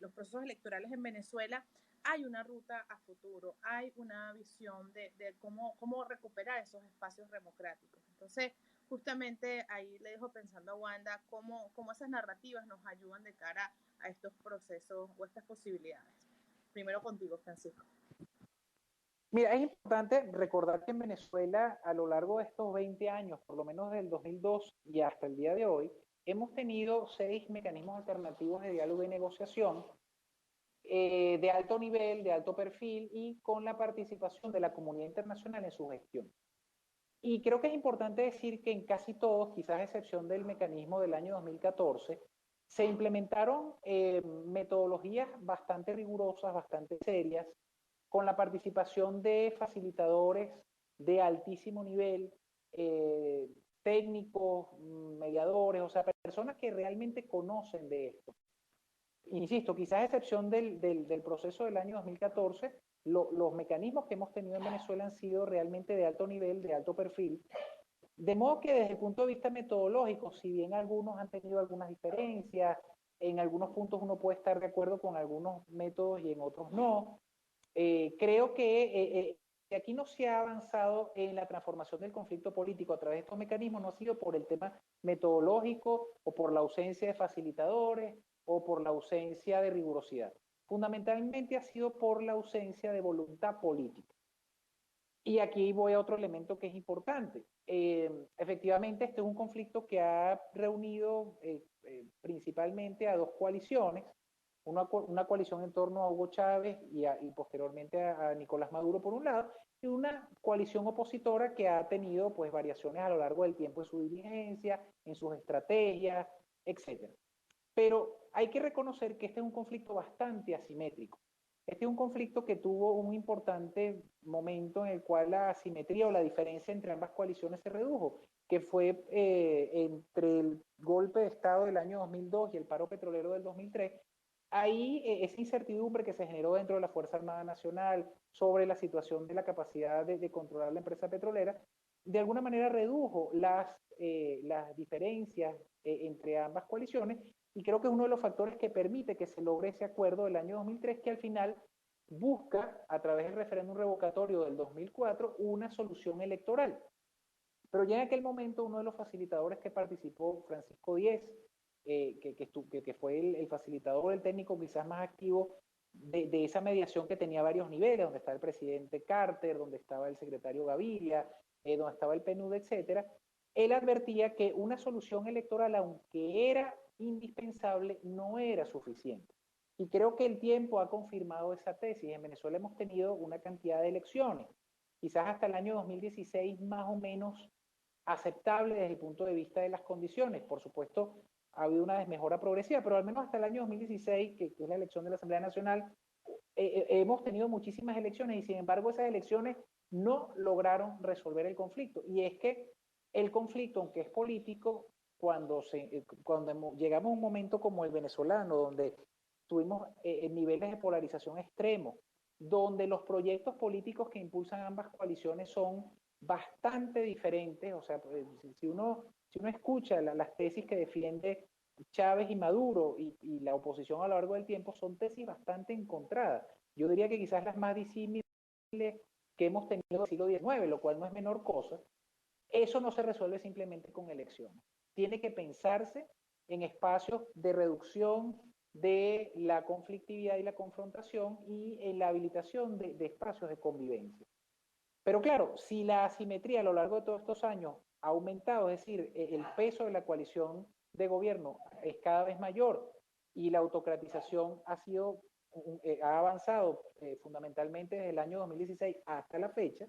los procesos electorales en Venezuela, hay una ruta a futuro, hay una visión de cómo recuperar esos espacios democráticos. Entonces, justamente ahí le dejo pensando a Wanda cómo esas narrativas nos ayudan de cara a estos procesos o estas posibilidades. Primero contigo, Francisco. Mira, es importante recordar que en Venezuela, a lo largo de estos 20 años, por lo menos del 2002 y hasta el día de hoy, hemos tenido 6 mecanismos alternativos de diálogo y negociación de alto nivel, de alto perfil y con la participación de la comunidad internacional en su gestión. Y creo que es importante decir que en casi todos, quizás a excepción del mecanismo del año 2014, se implementaron metodologías bastante rigurosas, bastante serias, con la participación de facilitadores de altísimo nivel, técnicos, mediadores, o sea, personas que realmente conocen de esto. Insisto, quizás a excepción del proceso del año 2014, los mecanismos que hemos tenido en Venezuela han sido realmente de alto nivel, de alto perfil, de modo que desde el punto de vista metodológico, si bien algunos han tenido algunas diferencias, en algunos puntos uno puede estar de acuerdo con algunos métodos y en otros no, creo que aquí no se ha avanzado en la transformación del conflicto político a través de estos mecanismos, no ha sido por el tema metodológico o por la ausencia de facilitadores o por la ausencia de rigurosidad. Fundamentalmente ha sido por la ausencia de voluntad política. Y aquí voy a otro elemento que es importante. efectivamente este es un conflicto que ha reunido principalmente a dos coaliciones, una coalición en torno a Hugo Chávez y posteriormente a Nicolás Maduro por un lado, y una coalición opositora que ha tenido pues variaciones a lo largo del tiempo en su dirigencia, en sus estrategias, etc. Pero hay que reconocer que este es un conflicto bastante asimétrico. Este es un conflicto que tuvo un importante momento en el cual la asimetría o la diferencia entre ambas coaliciones se redujo, que fue entre el golpe de Estado del año 2002 y el paro petrolero del 2003. Ahí esa incertidumbre que se generó dentro de la Fuerza Armada Nacional sobre la situación de la capacidad de controlar la empresa petrolera, de alguna manera redujo las diferencias entre ambas coaliciones, y creo que es uno de los factores que permite que se logre ese acuerdo del año 2003, que al final busca, a través del referéndum revocatorio del 2004, una solución electoral. Pero ya en aquel momento uno de los facilitadores que participó, Francisco Díez, que fue el facilitador, el técnico quizás más activo de esa mediación que tenía varios niveles, donde estaba el presidente Carter, donde estaba el secretario Gaviria, donde estaba el PNUD, etcétera. Él advertía que una solución electoral, aunque era indispensable, no era suficiente. Y creo que el tiempo ha confirmado esa tesis. En Venezuela hemos tenido una cantidad de elecciones, quizás hasta el año 2016 más o menos aceptable desde el punto de vista de las condiciones. Por supuesto, ha habido una desmejora progresiva, pero al menos hasta el año 2016, que es la elección de la Asamblea Nacional, hemos tenido muchísimas elecciones y sin embargo esas elecciones no lograron resolver el conflicto. Y es que el conflicto, aunque es político, cuando llegamos a un momento como el venezolano, donde tuvimos niveles de polarización extremos, donde los proyectos políticos que impulsan ambas coaliciones son bastante diferentes, o sea, si uno escucha las tesis que defiende Chávez y Maduro y la oposición a lo largo del tiempo, son tesis bastante encontradas. Yo diría que quizás las más disímiles que hemos tenido en el siglo XIX, lo cual no es menor cosa. Eso no se resuelve simplemente con elecciones. Tiene que pensarse en espacios de reducción de la conflictividad y la confrontación y en la habilitación de espacios de convivencia. Pero claro, si la asimetría a lo largo de todos estos años ha aumentado, es decir, el peso de la coalición de gobierno es cada vez mayor y la autocratización ha avanzado fundamentalmente desde el año 2016 hasta la fecha,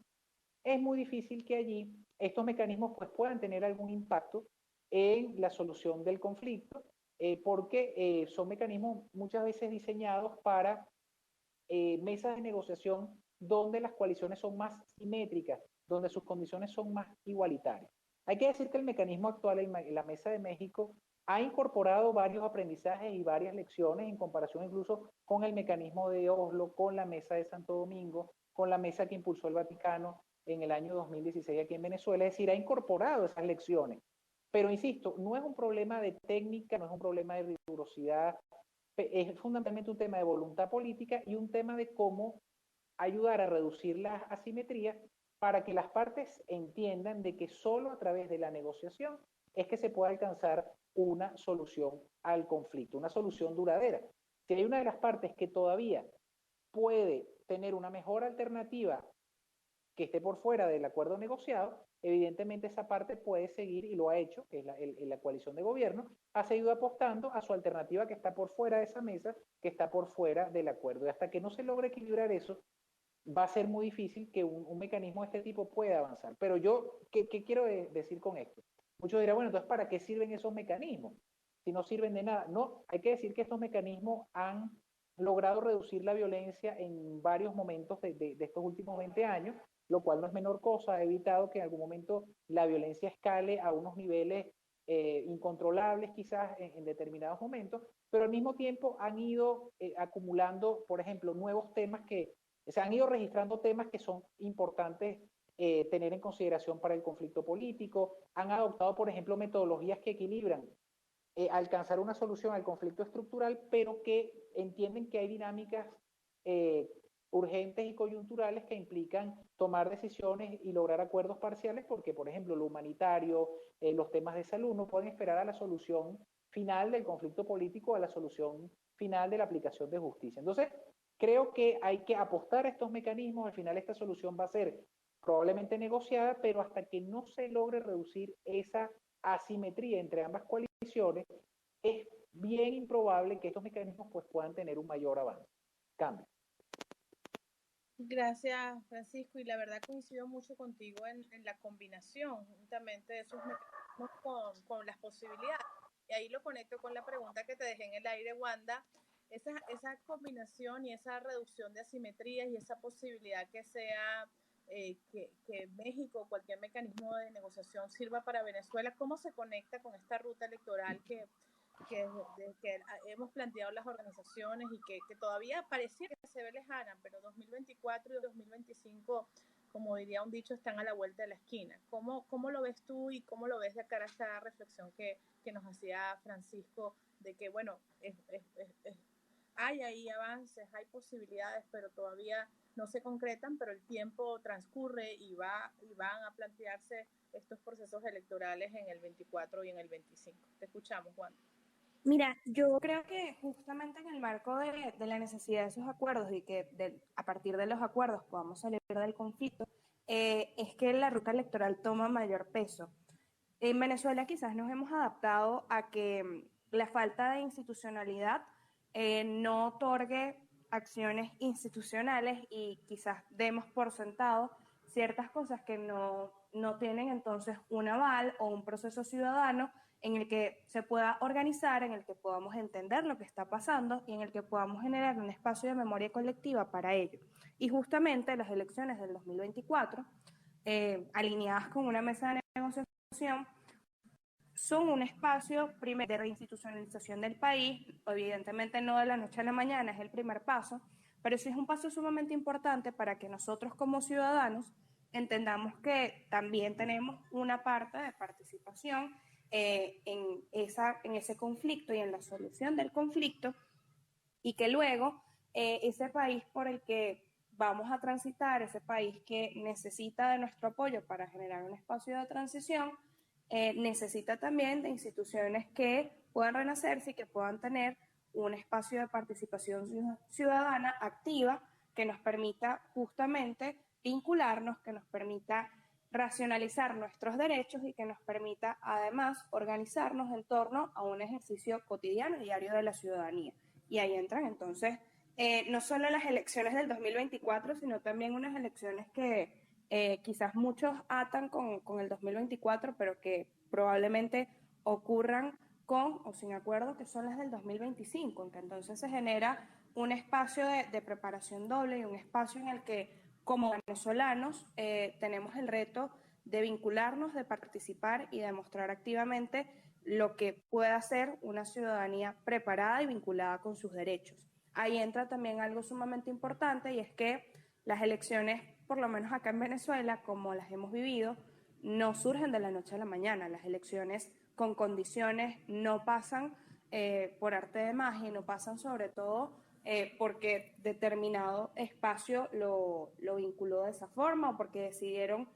es muy difícil que allí estos mecanismos pues, puedan tener algún impacto en la solución del conflicto, porque son mecanismos muchas veces diseñados para mesas de negociación donde las coaliciones son más simétricas, donde sus condiciones son más igualitarias. Hay que decir que el mecanismo actual en la Mesa de México ha incorporado varios aprendizajes y varias lecciones en comparación incluso con el mecanismo de Oslo, con la Mesa de Santo Domingo, con la mesa que impulsó el Vaticano en el año 2016 aquí en Venezuela. Es decir, ha incorporado esas lecciones. Pero insisto, no es un problema de técnica, no es un problema de rigurosidad, es fundamentalmente un tema de voluntad política y un tema de cómo ayudar a reducir las asimetrías para que las partes entiendan de que solo a través de la negociación es que se puede alcanzar una solución al conflicto, una solución duradera. Si hay una de las partes que todavía puede tener una mejor alternativa que esté por fuera del acuerdo negociado, evidentemente esa parte puede seguir, y lo ha hecho, que es la coalición de gobierno, ha seguido apostando a su alternativa que está por fuera de esa mesa, que está por fuera del acuerdo. Y hasta que no se logre equilibrar eso, va a ser muy difícil que un mecanismo de este tipo pueda avanzar. Pero yo, ¿qué quiero decir con esto? Muchos dirán, bueno, entonces, ¿para qué sirven esos mecanismos? Si no sirven de nada. No, hay que decir que estos mecanismos han logrado reducir la violencia en varios momentos de estos últimos 20 años, lo cual no es menor cosa, ha evitado que en algún momento la violencia escale a unos niveles incontrolables quizás en determinados momentos, pero al mismo tiempo han ido acumulando, por ejemplo, nuevos temas se han ido registrando temas que son importantes tener en consideración para el conflicto político, han adoptado, por ejemplo, metodologías que equilibran alcanzar una solución al conflicto estructural, pero que entienden que hay dinámicas eh, urgentes y coyunturales que implican tomar decisiones y lograr acuerdos parciales, porque, por ejemplo, lo humanitario, los temas de salud no pueden esperar a la solución final del conflicto político, a la solución final de la aplicación de justicia. Entonces, creo que hay que apostar a estos mecanismos. Al final esta solución va a ser probablemente negociada, pero hasta que no se logre reducir esa asimetría entre ambas coaliciones, es bien improbable que estos mecanismos pues, puedan tener un mayor avance. Cambio. Gracias, Francisco, y la verdad coincido mucho contigo en la combinación justamente de esos mecanismos con las posibilidades. Y ahí lo conecto con la pregunta que te dejé en el aire, Wanda, esa combinación y esa reducción de asimetrías y esa posibilidad que sea que México, cualquier mecanismo de negociación sirva para Venezuela, ¿cómo se conecta con esta ruta electoral que hemos planteado las organizaciones y que todavía parecía que se ve lejana, pero 2024 y 2025, como diría un dicho, están a la vuelta de la esquina? ¿Cómo lo ves tú y cómo lo ves de cara a esta reflexión que nos hacía Francisco de que, bueno, hay ahí avances, hay posibilidades, pero todavía no se concretan, pero el tiempo transcurre y van a plantearse estos procesos electorales en el 24 y en el 25? Te escuchamos, Juan. Mira, yo creo que justamente en el marco de la necesidad de esos acuerdos y que a partir de los acuerdos podamos salir del conflicto, es que la ruta electoral toma mayor peso. En Venezuela quizás nos hemos adaptado a que la falta de institucionalidad no otorgue acciones institucionales y quizás demos por sentado ciertas cosas que no tienen entonces un aval o un proceso ciudadano en el que se pueda organizar, en el que podamos entender lo que está pasando y en el que podamos generar un espacio de memoria colectiva para ello. Y justamente las elecciones del 2024, alineadas con una mesa de negociación, son un espacio primero de reinstitucionalización del país, evidentemente no de la noche a la mañana, es el primer paso, pero sí es un paso sumamente importante para que nosotros como ciudadanos entendamos que también tenemos una parte de participación en ese conflicto y en la solución del conflicto, y que luego ese país por el que vamos a transitar, ese país que necesita de nuestro apoyo para generar un espacio de transición, necesita también de instituciones que puedan renacerse y que puedan tener un espacio de participación ciudadana activa que nos permita justamente vincularnos, que nos permita racionalizar nuestros derechos y que nos permita además organizarnos en torno a un ejercicio cotidiano y diario de la ciudadanía. Y ahí entran entonces no solo las elecciones del 2024, sino también unas elecciones que quizás muchos atan con el 2024, pero que probablemente ocurran con o sin acuerdo, que son las del 2025, en que entonces se genera un espacio de preparación doble y un espacio en el que como venezolanos tenemos el reto de vincularnos, de participar y de demostrar activamente lo que pueda ser una ciudadanía preparada y vinculada con sus derechos. Ahí entra también algo sumamente importante, y es que las elecciones, por lo menos acá en Venezuela, como las hemos vivido, no surgen de la noche a la mañana. Las elecciones con condiciones no pasan por arte de magia, no pasan sobre todo porque determinado espacio lo vinculó de esa forma o porque decidieron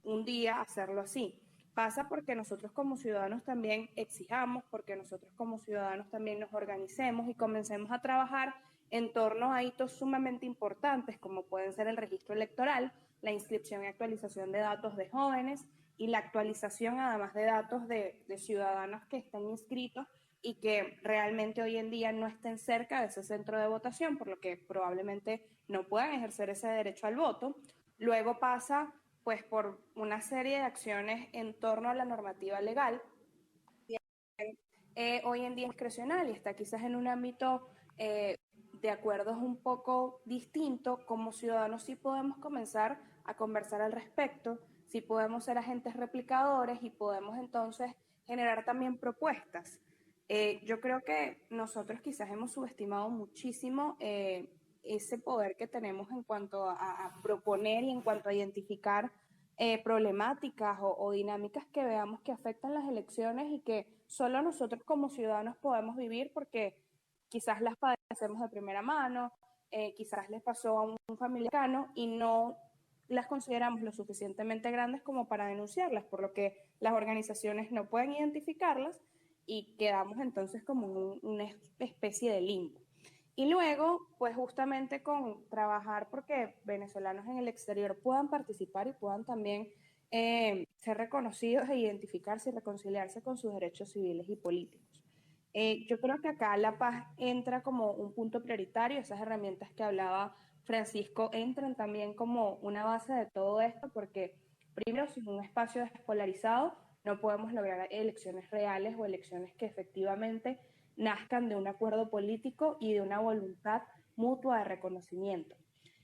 un día hacerlo así. Pasa porque nosotros como ciudadanos también exijamos, porque nosotros como ciudadanos también nos organicemos y comencemos a trabajar en torno a hitos sumamente importantes, como pueden ser el registro electoral, la inscripción y actualización de datos de jóvenes y la actualización además de datos de ciudadanos que están inscritos y que realmente hoy en día no estén cerca de ese centro de votación, por lo que probablemente no puedan ejercer ese derecho al voto. Luego pasa pues por una serie de acciones en torno a la normativa legal. Hoy en día es discrecional y está quizás en un ámbito de acuerdos un poco distinto. Como ciudadanos sí podemos comenzar a conversar al respecto, sí podemos ser agentes replicadores y podemos entonces generar también propuestas. Yo creo que nosotros quizás hemos subestimado muchísimo ese poder que tenemos en cuanto a proponer y en cuanto a identificar problemáticas o dinámicas que veamos que afectan las elecciones y que solo nosotros como ciudadanos podemos vivir porque quizás las padecemos de primera mano, quizás les pasó a un familiar y no las consideramos lo suficientemente grandes como para denunciarlas, por lo que las organizaciones no pueden identificarlas y quedamos entonces como una especie de limbo. Y luego, pues justamente con trabajar porque venezolanos en el exterior puedan participar y puedan también ser reconocidos e identificarse y reconciliarse con sus derechos civiles y políticos. Yo creo que acá la paz entra como un punto prioritario, esas herramientas que hablaba Francisco entran también como una base de todo esto, porque primero, sin un espacio despolarizado, no podemos lograr elecciones reales o elecciones que efectivamente nazcan de un acuerdo político y de una voluntad mutua de reconocimiento.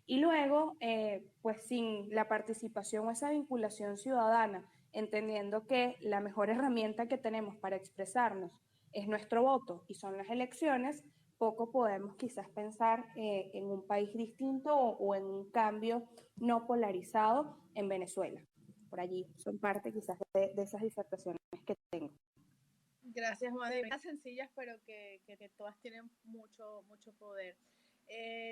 Y luego, pues sin la participación o esa vinculación ciudadana, entendiendo que la mejor herramienta que tenemos para expresarnos es nuestro voto y son las elecciones, poco podemos quizás pensar en un país distinto o en un cambio no polarizado en Venezuela. Por allí son parte quizás de esas disertaciones que tengo. Gracias, Juan. Sencillas, pero que todas tienen mucho poder.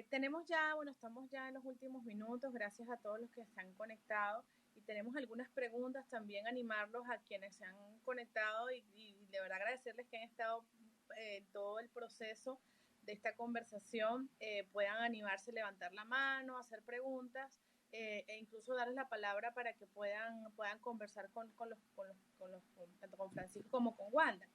Tenemos ya, bueno, estamos ya en los últimos minutos, gracias a todos los que están conectados y tenemos algunas preguntas, también animarlos a quienes se han conectado y de verdad agradecerles que han estado en todo el proceso de esta conversación, puedan animarse, levantar la mano, hacer preguntas e incluso darles la palabra para que puedan conversar tanto con Francisco como con Wanda.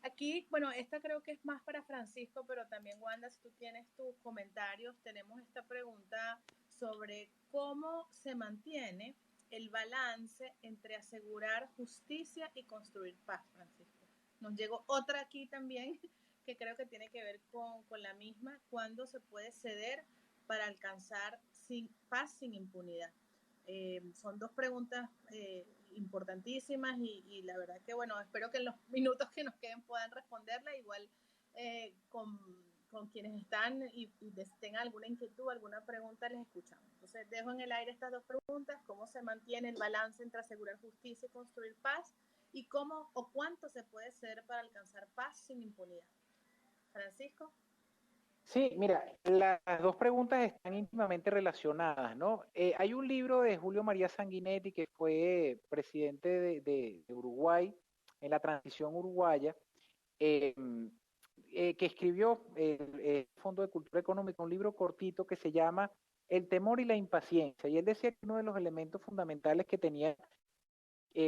Aquí, bueno, esta creo que es más para Francisco, pero también Wanda, si tú tienes tus comentarios, tenemos esta pregunta sobre cómo se mantiene el balance entre asegurar justicia y construir paz, Francisco. Nos llegó otra aquí también que creo que tiene que ver con la misma, cuándo se puede ceder para alcanzar paz sin impunidad. Son dos preguntas importantísimas y la verdad que, bueno, espero que en los minutos que nos queden puedan responderla, igual con quienes están y tengan alguna inquietud, alguna pregunta, les escuchamos. Entonces, dejo en el aire estas dos preguntas: ¿cómo se mantiene el balance entre asegurar justicia y construir paz? ¿Y cómo o cuánto se puede hacer para alcanzar paz sin impunidad? Francisco. Sí, mira, las dos preguntas están íntimamente relacionadas, ¿no? Hay un libro de Julio María Sanguinetti, que fue presidente de Uruguay en la transición uruguaya, eh, que escribió el Fondo de Cultura Económica, un libro cortito que se llama El temor y la impaciencia. Y él decía que uno de los elementos fundamentales que tenía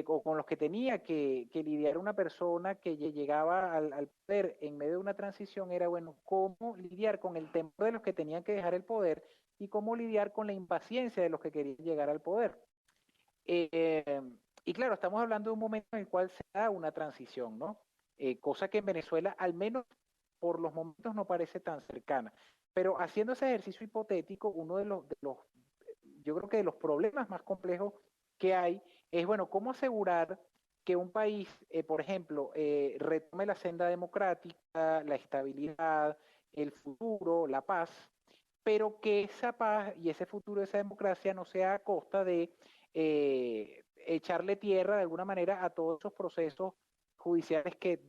o con los que tenía que lidiar una persona que llegaba al poder en medio de una transición era, bueno, cómo lidiar con el temor de los que tenían que dejar el poder y cómo lidiar con la impaciencia de los que querían llegar al poder. Eh, y claro, estamos hablando de un momento en el cual se da una transición, ¿no? Cosa que en Venezuela, al menos por los momentos, no parece tan cercana. Pero haciendo ese ejercicio hipotético, uno yo creo que de los problemas más complejos que hay es, bueno, cómo asegurar que un país, por ejemplo, retome la senda democrática, la estabilidad, el futuro, la paz, pero que esa paz y ese futuro, esa democracia no sea a costa de echarle tierra de alguna manera a todos esos procesos judiciales que,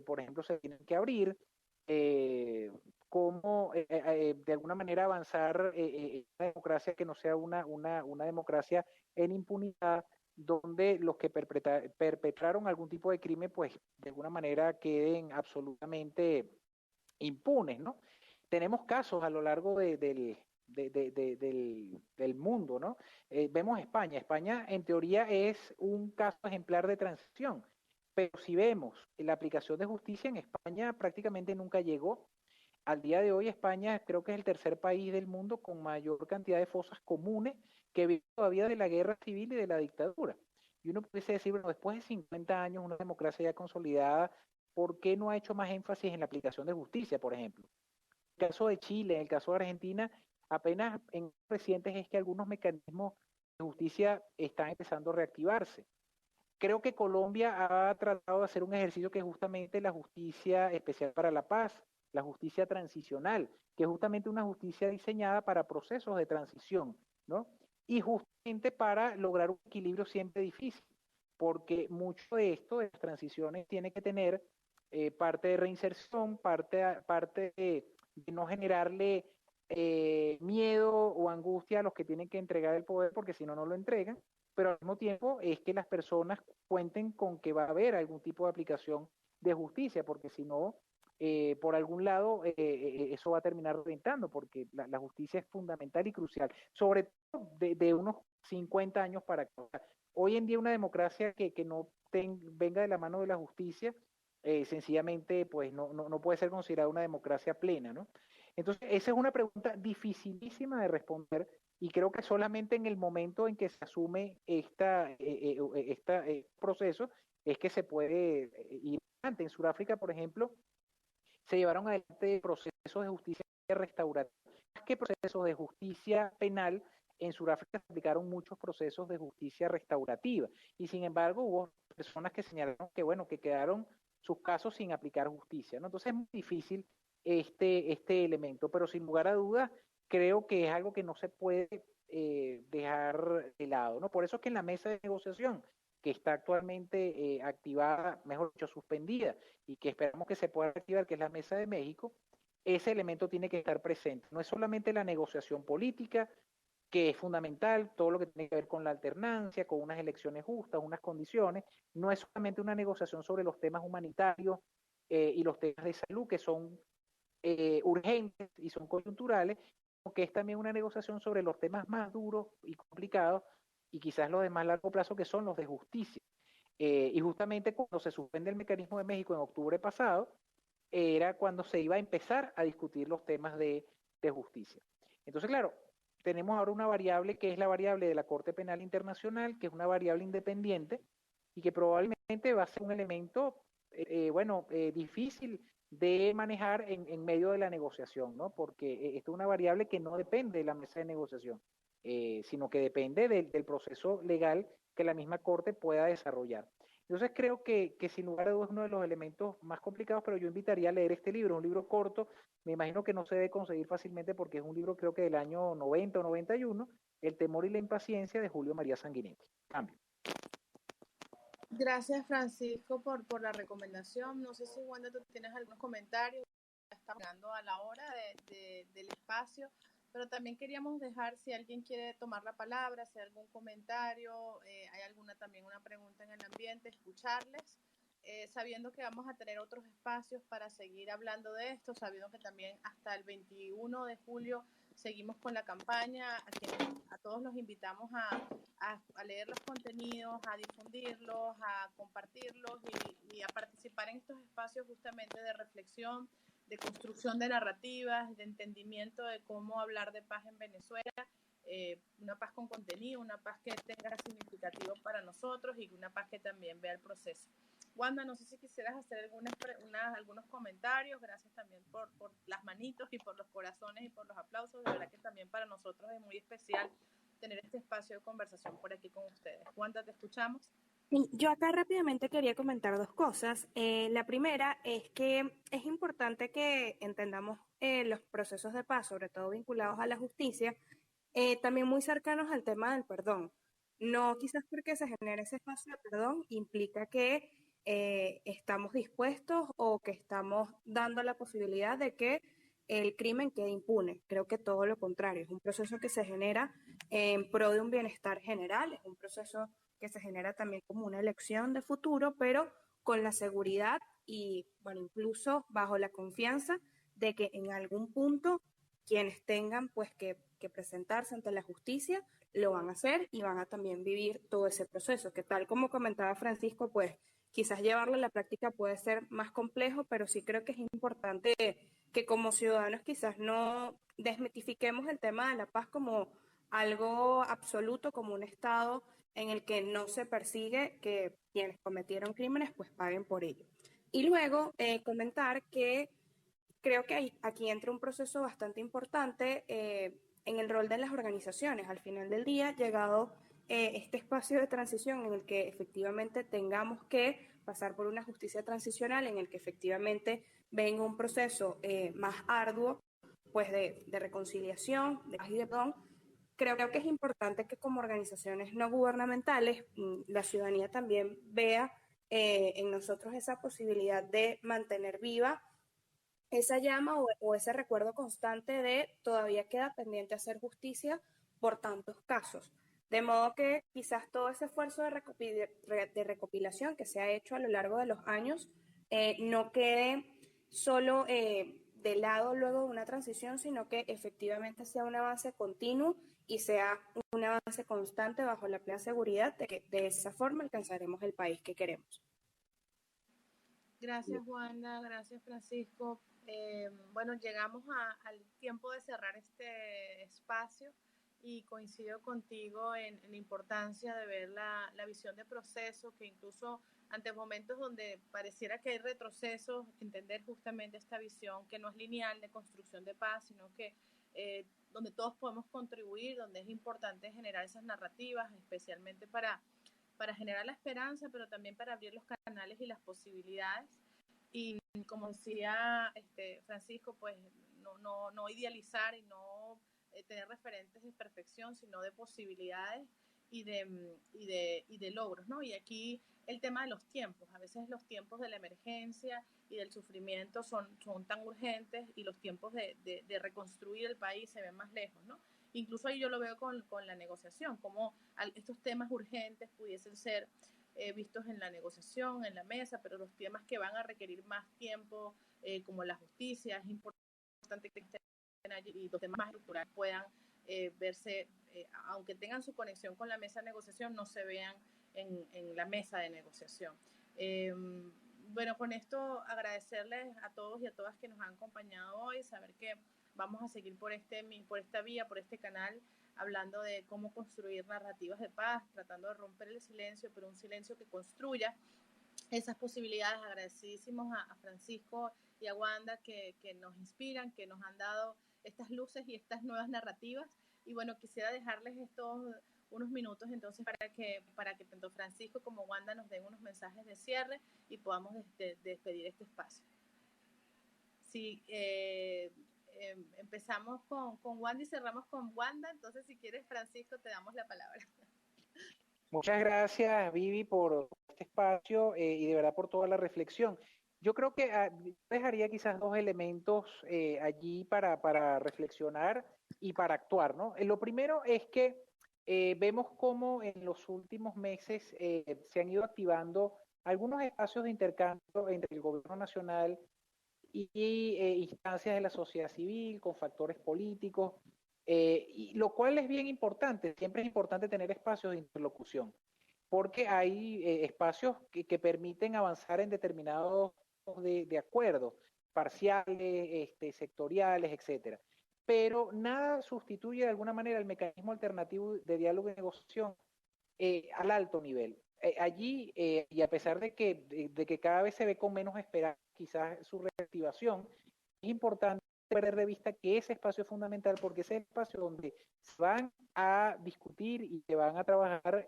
por ejemplo, se tienen que abrir, cómo de alguna manera avanzar una democracia que no sea una democracia en impunidad, donde los que perpetraron algún tipo de crimen, pues de alguna manera queden absolutamente impunes, ¿no? Tenemos casos a lo largo del mundo, ¿no? Vemos España. España, en teoría, es un caso ejemplar de transición, pero si vemos la aplicación de justicia en España prácticamente nunca llegó. Al día de hoy, España creo que es el tercer país del mundo con mayor cantidad de fosas comunes que vive todavía de la guerra civil y de la dictadura. Y uno pudiese decir, bueno, después de 50 años, una democracia ya consolidada, ¿por qué no ha hecho más énfasis en la aplicación de justicia, por ejemplo? En el caso de Chile, en el caso de Argentina, apenas en recientes es que algunos mecanismos de justicia están empezando a reactivarse. Creo que Colombia ha tratado de hacer un ejercicio que es justamente la justicia especial para la paz, la justicia transicional, que es justamente una justicia diseñada para procesos de transición, ¿no? Y justamente para lograr un equilibrio siempre difícil, porque mucho de esto, de las transiciones, tiene que tener parte de reinserción, parte de no generarle miedo o angustia a los que tienen que entregar el poder, porque si no, no lo entregan, pero al mismo tiempo es que las personas cuenten con que va a haber algún tipo de aplicación de justicia, porque si no, por algún lado eso va a terminar reventando, porque la justicia es fundamental y crucial, sobre todo de unos 50 años para acá. Hoy en día una democracia que no venga de la mano de la justicia, sencillamente pues no puede ser considerada una democracia plena, ¿no? Entonces, esa es una pregunta dificilísima de responder y creo que solamente en el momento en que se asume este proceso es que se puede ir adelante. En Sudáfrica, por ejemplo, se llevaron adelante procesos de justicia restaurativa. Más que procesos de justicia penal, en Sudáfrica se aplicaron muchos procesos de justicia restaurativa. Y sin embargo, hubo personas que señalaron que, bueno, que quedaron sus casos sin aplicar justicia, ¿no? Entonces es muy difícil este elemento, pero sin lugar a dudas, creo que es algo que no se puede dejar de lado, ¿no? Por eso es que en la mesa de negociación que está actualmente activada, mejor dicho, suspendida, y que esperamos que se pueda activar, que es la Mesa de México, ese elemento tiene que estar presente. No es solamente la negociación política, que es fundamental, todo lo que tiene que ver con la alternancia, con unas elecciones justas, unas condiciones, no es solamente una negociación sobre los temas humanitarios y los temas de salud, que son urgentes y son coyunturales, sino que es también una negociación sobre los temas más duros y complicados y quizás los de más largo plazo, que son los de justicia. Y justamente cuando se suspende el mecanismo de México en octubre pasado, era cuando se iba a empezar a discutir los temas de justicia. Entonces, claro, tenemos ahora una variable que es la variable de la Corte Penal Internacional, que es una variable independiente y que probablemente va a ser un elemento, difícil de manejar en medio de la negociación, ¿no? Porque esto es una variable que no depende de la mesa de negociación, sino que depende del proceso legal que la misma Corte pueda desarrollar. Entonces creo que sin lugar a dudas es uno de los elementos más complicados, pero yo invitaría a leer este libro, un libro corto, me imagino que no se debe conseguir fácilmente porque es un libro creo que del año 90 o 91, El temor y la impaciencia de Julio María Sanguinetti. Cambio. Gracias, Francisco, por la recomendación. No sé si, Wanda, tú tienes algunos comentarios. Estamos llegando a la hora del espacio, pero también queríamos dejar, si alguien quiere tomar la palabra, si hay algún comentario, hay alguna también una pregunta en el ambiente, escucharles, sabiendo que vamos a tener otros espacios para seguir hablando de esto, sabiendo que también hasta el 21 de julio seguimos con la campaña, a todos los invitamos a leer los contenidos, a difundirlos, a compartirlos y a participar en estos espacios justamente de reflexión, de construcción de narrativas, de entendimiento de cómo hablar de paz en Venezuela, una paz con contenido, una paz que tenga significativo para nosotros y una paz que también vea el proceso. Wanda, no sé si quisieras hacer algunos comentarios, gracias también por las manitos y por los corazones y por los aplausos, de verdad que también para nosotros es muy especial tener este espacio de conversación por aquí con ustedes. Wanda, te escuchamos. Yo acá rápidamente quería comentar dos cosas. La primera es que es importante que entendamos los procesos de paz, sobre todo vinculados a la justicia, también muy cercanos al tema del perdón. No quizás porque se genere ese espacio de perdón implica que estamos dispuestos o que estamos dando la posibilidad de que el crimen quede impune. Creo que todo lo contrario, es un proceso que se genera en pro de un bienestar general, es un proceso que se genera también como una elección de futuro, pero con la seguridad y, bueno, incluso bajo la confianza de que en algún punto quienes tengan pues que presentarse ante la justicia lo van a hacer y van a también vivir todo ese proceso, que tal como comentaba Francisco, pues quizás llevarlo a la práctica puede ser más complejo, pero sí creo que es importante que como ciudadanos quizás no desmitifiquemos el tema de la paz como algo absoluto, como un estado en el que no se persigue que quienes cometieron crímenes pues paguen por ello. Y luego comentar que creo que aquí entra un proceso bastante importante en el rol de las organizaciones. Al final del día, llegado este espacio de transición en el que efectivamente tengamos que pasar por una justicia transicional, en el que efectivamente venga un proceso más arduo, pues de reconciliación, de paz y de perdón, creo que es importante que como organizaciones no gubernamentales la ciudadanía también vea en nosotros esa posibilidad de mantener viva esa llama o ese recuerdo constante de todavía queda pendiente hacer justicia por tantos casos. De modo que quizás todo ese esfuerzo de recopilación que se ha hecho a lo largo de los años no quede solo de lado luego de una transición, sino que efectivamente sea un avance continuo y sea un avance constante bajo la plena seguridad de que de esa forma alcanzaremos el país que queremos. Gracias, Wanda. Gracias, Francisco. Bueno, llegamos al tiempo de cerrar este espacio y coincido contigo en la importancia de ver la visión de proceso, que incluso ante momentos donde pareciera que hay retrocesos, entender justamente esta visión que no es lineal de construcción de paz, sino que donde todos podemos contribuir, donde es importante generar esas narrativas, especialmente para generar la esperanza, pero también para abrir los canales y las posibilidades. Y como decía Francisco, pues no idealizar y no tener referentes de perfección, sino de posibilidades y de logros, ¿no? Y aquí el tema de los tiempos. A veces los tiempos de la emergencia y del sufrimiento son tan urgentes y los tiempos de reconstruir el país se ven más lejos, ¿no? Incluso ahí yo lo veo con la negociación, como estos temas urgentes pudiesen ser vistos en la negociación, en la mesa, pero los temas que van a requerir más tiempo, como la justicia, es importante que estén allí y los temas más estructurales puedan verse, aunque tengan su conexión con la mesa de negociación, no se vean en la mesa de negociación. Bueno, con esto agradecerles a todos y a todas que nos han acompañado hoy, saber que vamos a seguir por esta vía, por este canal, hablando de cómo construir narrativas de paz, tratando de romper el silencio, pero un silencio que construya esas posibilidades. Agradecidísimos a Francisco y a Wanda que nos inspiran, que nos han dado estas luces y estas nuevas narrativas. Y bueno, quisiera dejarles estos unos minutos entonces para que tanto Francisco como Wanda nos den unos mensajes de cierre y podamos despedir este espacio. Sí, empezamos con Wanda y cerramos con Wanda, entonces si quieres, Francisco, te damos la palabra. Muchas gracias, Vivi, por este espacio y de verdad por toda la reflexión. Yo creo que dejaría quizás dos elementos allí para reflexionar y para actuar, ¿no? Lo primero es que vemos cómo en los últimos meses se han ido activando algunos espacios de intercambio entre el gobierno nacional y instancias de la sociedad civil con factores políticos, y lo cual es bien importante. Siempre es importante tener espacios de interlocución, porque hay espacios que permiten avanzar en determinados de acuerdos parciales, sectoriales, etcétera. Pero nada sustituye de alguna manera el mecanismo alternativo de diálogo y negociación al alto nivel. Allí, y a pesar de que cada vez se ve con menos esperanza quizás su reactivación, es importante perder de vista que ese espacio es fundamental, porque ese es el espacio donde se van a discutir y se van a trabajar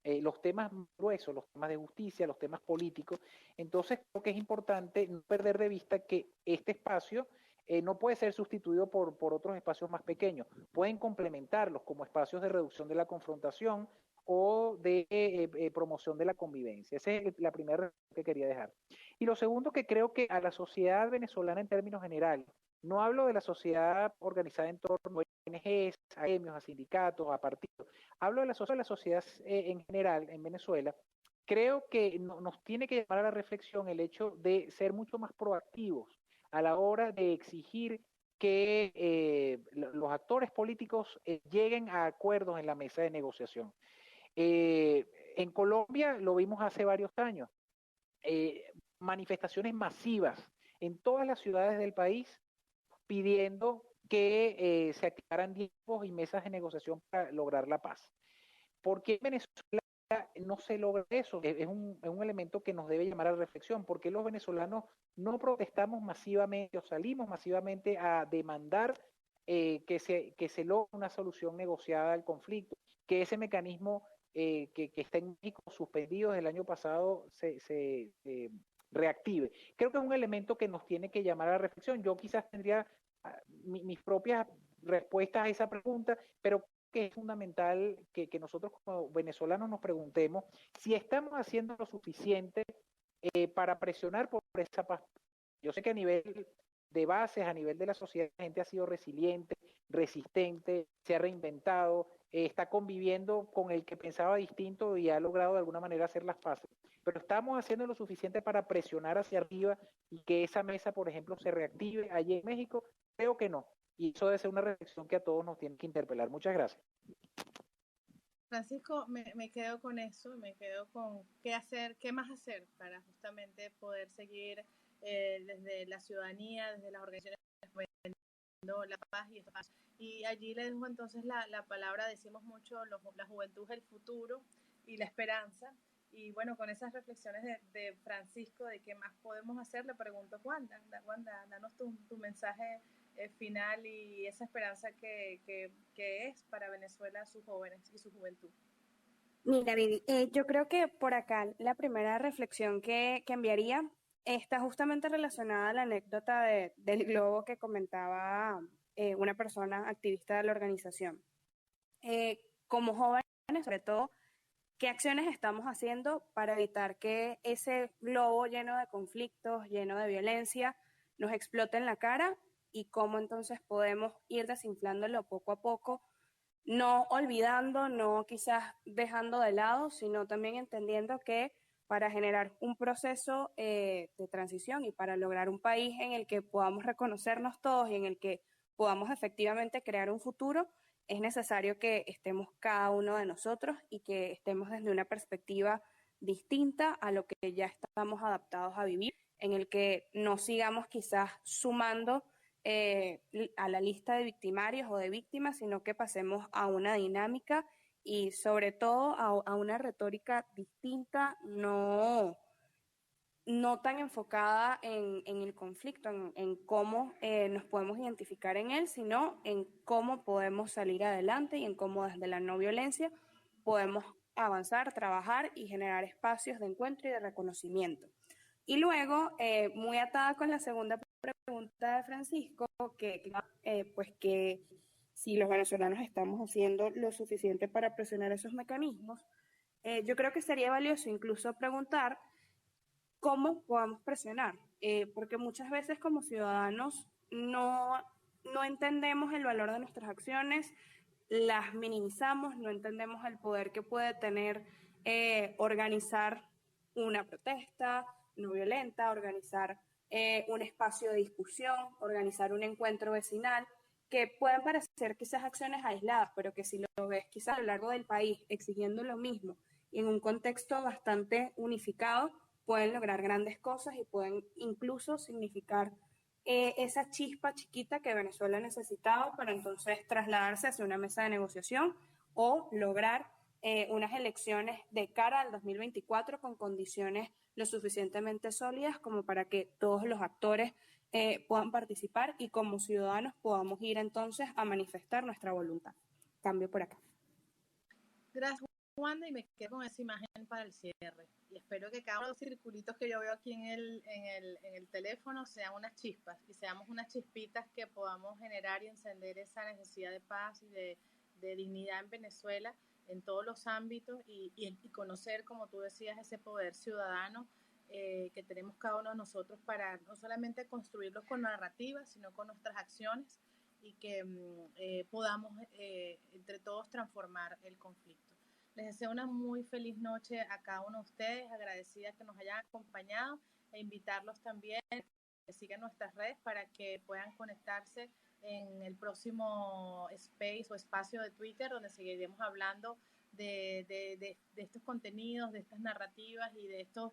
los temas gruesos, los temas de justicia, los temas políticos. Entonces creo que es importante no perder de vista que este espacio no puede ser sustituido por otros espacios más pequeños. Pueden complementarlos como espacios de reducción de la confrontación o de promoción de la convivencia. Esa es la primera reflexión que quería dejar. Y lo segundo, que creo que a la sociedad venezolana en términos generales, no hablo de la sociedad organizada en torno a ONGs, a gremios, a sindicatos, a partidos, hablo de la sociedad en general en Venezuela. Creo que nos tiene que llamar a la reflexión el hecho de ser mucho más proactivos a la hora de exigir que los actores políticos lleguen a acuerdos en la mesa de negociación. En Colombia lo vimos hace varios años, manifestaciones masivas en todas las ciudades del país pidiendo que se activaran tiempos y mesas de negociación para lograr la paz. ¿Por qué en Venezuela no se logra eso? Es un elemento que nos debe llamar a reflexión. ¿Por qué los venezolanos no protestamos masivamente o salimos masivamente a demandar que se logre una solución negociada al conflicto? Que ese mecanismo que está en México suspendido desde el año pasado se reactive. Creo que es un elemento que nos tiene que llamar a la reflexión. Yo quizás tendría mis propias respuestas a esa pregunta, pero que es fundamental que nosotros como venezolanos nos preguntemos si estamos haciendo lo suficiente para presionar por esa paz. Yo sé que a nivel de bases, a nivel de la sociedad, la gente ha sido resiliente, resistente, se ha reinventado, está conviviendo con el que pensaba distinto y ha logrado de alguna manera hacer las paces. pero estamos haciendo lo suficiente para presionar hacia arriba y que esa mesa, por ejemplo, se reactive allí en México. Creo que no. Y eso debe ser una reflexión que a todos nos tiene que interpelar. Muchas gracias. Francisco, me quedo con eso, me quedo con qué hacer, qué más hacer para justamente poder seguir desde la ciudadanía, desde las organizaciones la paz y paz. Y allí le dejo entonces la palabra, decimos mucho, la juventud es el futuro y la esperanza. Y bueno, con esas reflexiones de Francisco, de qué más podemos hacer, le pregunto, Wanda, danos tu mensaje final y esa esperanza que es para Venezuela, sus jóvenes y su juventud. Mira, Vivi, yo creo que por acá la primera reflexión que enviaría está justamente relacionada a la anécdota del globo que comentaba una persona activista de la organización. Como jóvenes, sobre todo, ¿qué acciones estamos haciendo para evitar que ese globo lleno de conflictos, lleno de violencia, nos explote en la cara? Y cómo entonces podemos ir desinflándolo poco a poco, no olvidando, no quizás dejando de lado, sino también entendiendo que para generar un proceso de transición y para lograr un país en el que podamos reconocernos todos y en el que podamos efectivamente crear un futuro, es necesario que estemos cada uno de nosotros y que estemos desde una perspectiva distinta a lo que ya estamos adaptados a vivir, en el que no sigamos quizás sumando a la lista de victimarios o de víctimas, sino que pasemos a una dinámica y sobre todo a una retórica distinta, no tan enfocada en el conflicto, en cómo nos podemos identificar en él, sino en cómo podemos salir adelante y en cómo desde la no violencia podemos avanzar, trabajar y generar espacios de encuentro y de reconocimiento. Y luego, muy atada con la segunda pregunta de Francisco, pues que si los venezolanos estamos haciendo lo suficiente para presionar esos mecanismos, yo creo que sería valioso incluso preguntar cómo podamos presionar, porque muchas veces como ciudadanos no entendemos el valor de nuestras acciones, las minimizamos, no entendemos el poder que puede tener organizar una protesta no violenta, organizar un espacio de discusión, organizar un encuentro vecinal, que pueden parecer quizás acciones aisladas, pero que si lo ves quizás a lo largo del país exigiendo lo mismo y en un contexto bastante unificado, pueden lograr grandes cosas y pueden incluso significar esa chispa chiquita que Venezuela necesitaba para entonces trasladarse hacia una mesa de negociación o lograr unas elecciones de cara al 2024 con condiciones lo suficientemente sólidas como para que todos los actores puedan participar y como ciudadanos podamos ir entonces a manifestar nuestra voluntad. Cambio por acá. Gracias, Wanda, y me quedo con esa imagen para el cierre. Y espero que cada uno de los circulitos que yo veo aquí en el teléfono sean unas chispas y seamos unas chispitas que podamos generar y encender esa necesidad de paz y de dignidad en Venezuela en todos los ámbitos y conocer, como tú decías, ese poder ciudadano que tenemos cada uno de nosotros para no solamente construirlos con narrativas, sino con nuestras acciones y que podamos entre todos transformar el conflicto. Les deseo una muy feliz noche a cada uno de ustedes, agradecida que nos hayan acompañado e invitarlos también a que sigan nuestras redes para que puedan conectarse en el próximo space o espacio de Twitter donde seguiremos hablando de estos contenidos, de estas narrativas y de estos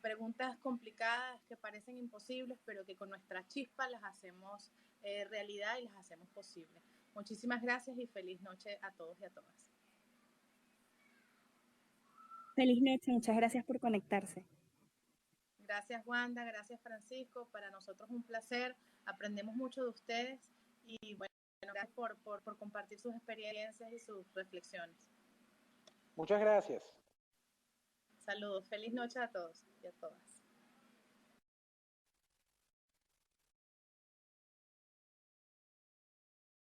preguntas complicadas que parecen imposibles, pero que con nuestra chispa las hacemos realidad y las hacemos posibles. Muchísimas gracias y feliz noche a todos y a todas. Feliz noche, muchas gracias por conectarse. Gracias, Wanda, gracias, Francisco. Para nosotros un placer, aprendemos mucho de ustedes y bueno, gracias por compartir sus experiencias y sus reflexiones. Muchas gracias. Saludos, feliz noche a todos y a todas.